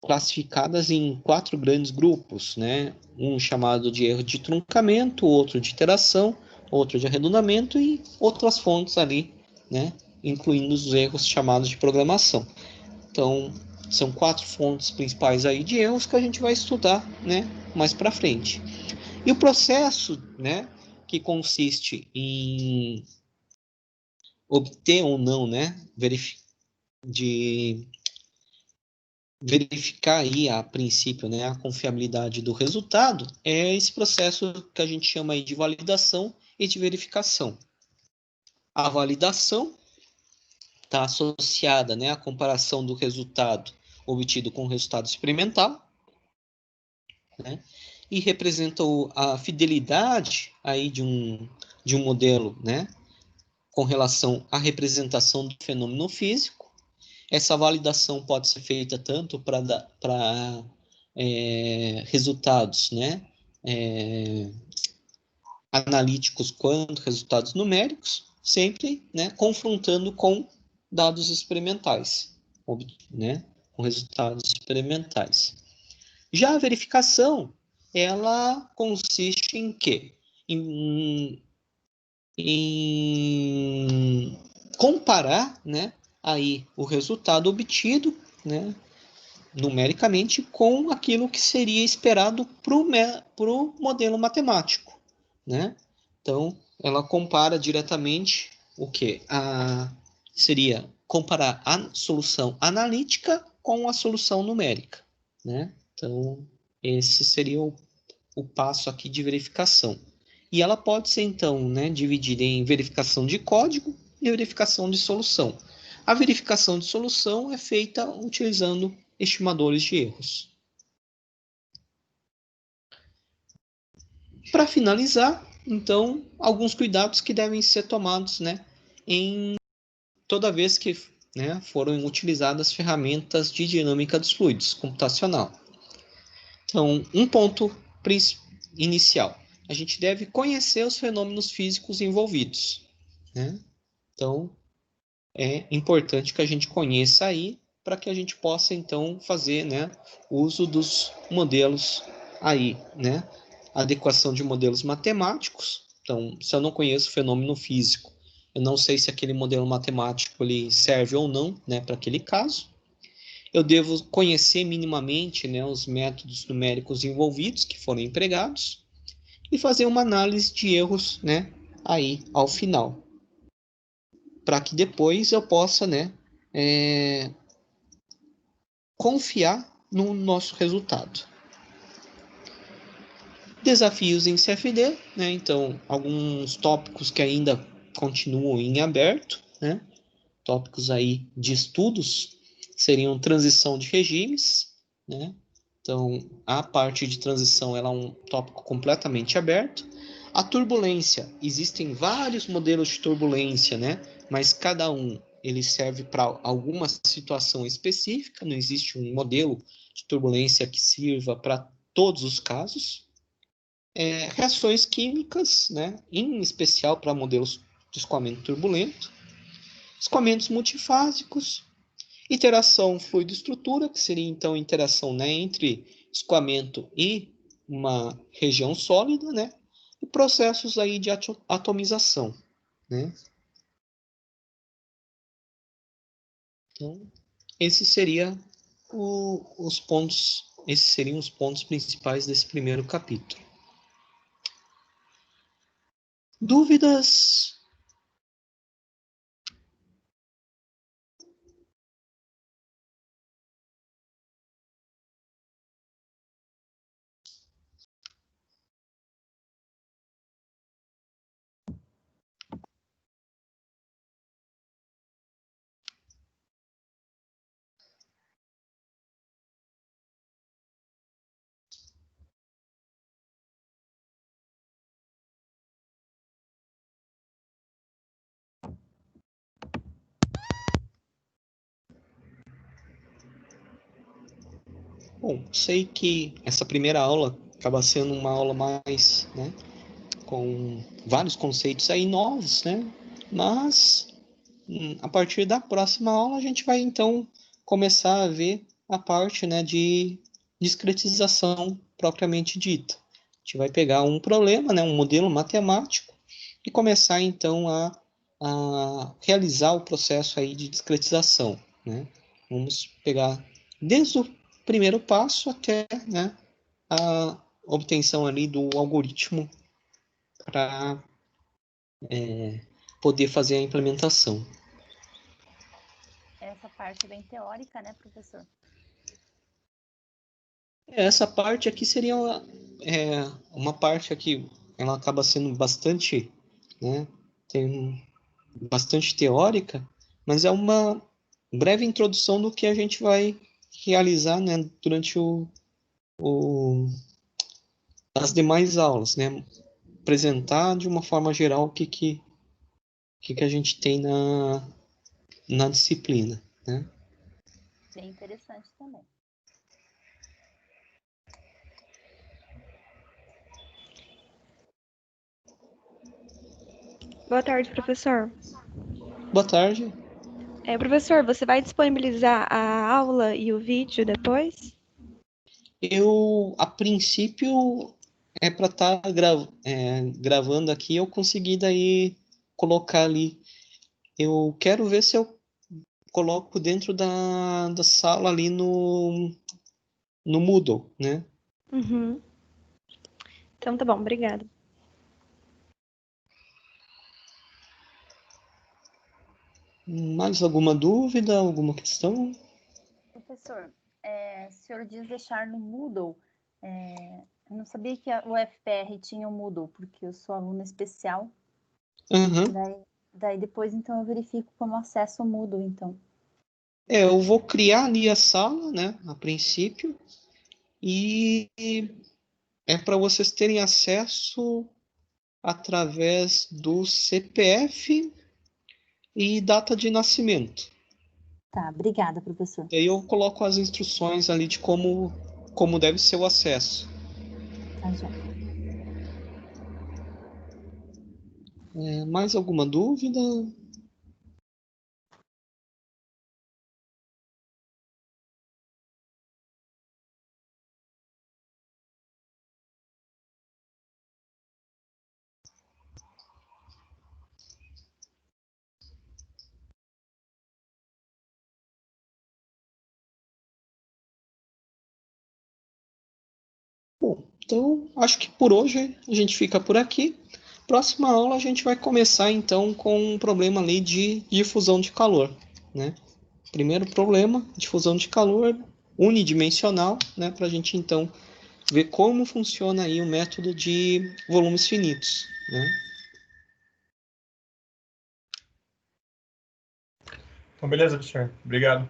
classificadas em 4 grandes grupos, né? Um chamado de erro de truncamento, outro de iteração, outro de arredondamento e outras fontes ali, né? Incluindo os erros chamados de programação. Então, são 4 fontes principais aí de erros que a gente vai estudar, né, mais para frente. E o processo, né, que consiste em obter ou não, né, verificar aí a princípio, né, a confiabilidade do resultado, é esse processo que a gente chama aí de validação e de verificação. A validação está associada, né, à comparação do resultado obtido com o resultado experimental, né, e representa a fidelidade aí de um modelo, né, com relação à representação do fenômeno físico. Essa validação pode ser feita tanto para resultados, né, analíticos quanto resultados numéricos, sempre, né, confrontando com dados experimentais, né, com resultados experimentais. Já a verificação, ela consiste em quê? Em comparar, né, aí o resultado obtido, né, numericamente com aquilo que seria esperado para o modelo matemático, né? Então, ela compara diretamente o que? Seria comparar a solução analítica com a solução numérica, né? Então, esse seria o passo aqui de verificação. E ela pode ser, então, né, dividida em verificação de código e verificação de solução. A verificação de solução é feita utilizando estimadores de erros. Para finalizar, então, alguns cuidados que devem ser tomados, né, em toda vez que, né, foram utilizadas ferramentas de dinâmica dos fluidos computacional. Então, um ponto inicial, a gente deve conhecer os fenômenos físicos envolvidos, né? Então, é importante que a gente conheça aí para que a gente possa, então, fazer, né, uso dos modelos aí, né? Adequação de modelos matemáticos. Então, se eu não conheço o fenômeno físico, eu não sei se aquele modelo matemático ele serve ou não, né, para aquele caso. Eu devo conhecer minimamente, né, os métodos numéricos envolvidos que foram empregados e fazer uma análise de erros, né, aí ao final, para que depois eu possa, né, confiar no nosso resultado. Desafios em CFD, né? Então, alguns tópicos que ainda continuam em aberto, né? Tópicos aí de estudos seriam transição de regimes, né? Então, a parte de transição ela é um tópico completamente aberto. A turbulência, existem vários modelos de turbulência, né? Mas cada um ele serve para alguma situação específica, não existe um modelo de turbulência que sirva para todos os casos. Reações químicas, né? Em especial para modelos de escoamento turbulento. Escoamentos multifásicos, interação fluido-estrutura, que seria então interação, né, entre escoamento e uma região sólida, né, e processos aí de atomização, né. Então, esse seria os pontos, esses seriam os pontos principais desse primeiro capítulo. Dúvidas? Bom, sei que essa primeira aula acaba sendo uma aula mais, né, com vários conceitos aí novos, né? Mas a partir da próxima aula a gente vai então começar a ver a parte, né, de discretização propriamente dita. A gente vai pegar um problema, né, um modelo matemático e começar então a realizar o processo aí de discretização, né? Vamos pegar desde o primeiro passo até, né, a obtenção ali do algoritmo para poder fazer a implementação. Essa parte é bem teórica, né, professor? Essa parte aqui seria uma parte aqui, ela acaba sendo bastante, né, tem bastante teórica, mas é uma breve introdução do que a gente vai realizar, né, durante as demais aulas, né, apresentar de uma forma geral o que a gente tem na disciplina, né. Bem interessante também. Boa tarde, professor. Boa tarde. Professor, você vai disponibilizar a aula e o vídeo depois? Eu, a princípio, para estar gravando aqui, eu consegui daí colocar ali. Eu quero ver se eu coloco dentro da sala ali no Moodle, né? Uhum. Então tá bom, obrigada. Mais alguma dúvida, alguma questão? Professor, o senhor diz deixar no Moodle. Eu não sabia que o FPR tinha o Moodle, porque eu sou aluna especial. Uhum. Daí depois, então, eu verifico como acesso ao Moodle, então. Eu vou criar ali a sala, né, a princípio, e é para vocês terem acesso através do CPF e data de nascimento. Tá, obrigada, professor. E aí eu coloco as instruções ali de como deve ser o acesso. Tá, já. Mais alguma dúvida? Então, acho que por hoje a gente fica por aqui. Próxima aula a gente vai começar então com um problema ali de difusão de calor, né? Primeiro problema, difusão de calor unidimensional, né? Para a gente então ver como funciona aí o método de volumes finitos, né? Então, beleza, professor. Obrigado.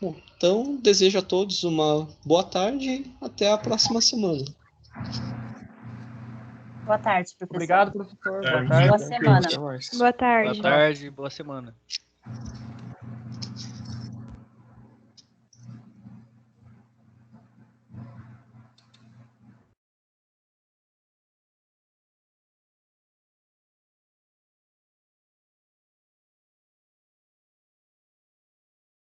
Bom, então, desejo a todos uma boa tarde e até a próxima semana. Boa tarde, professor. Obrigado, professor. Boa É, tarde. Boa semana. Até mais. Boa tarde. Boa tarde, boa semana.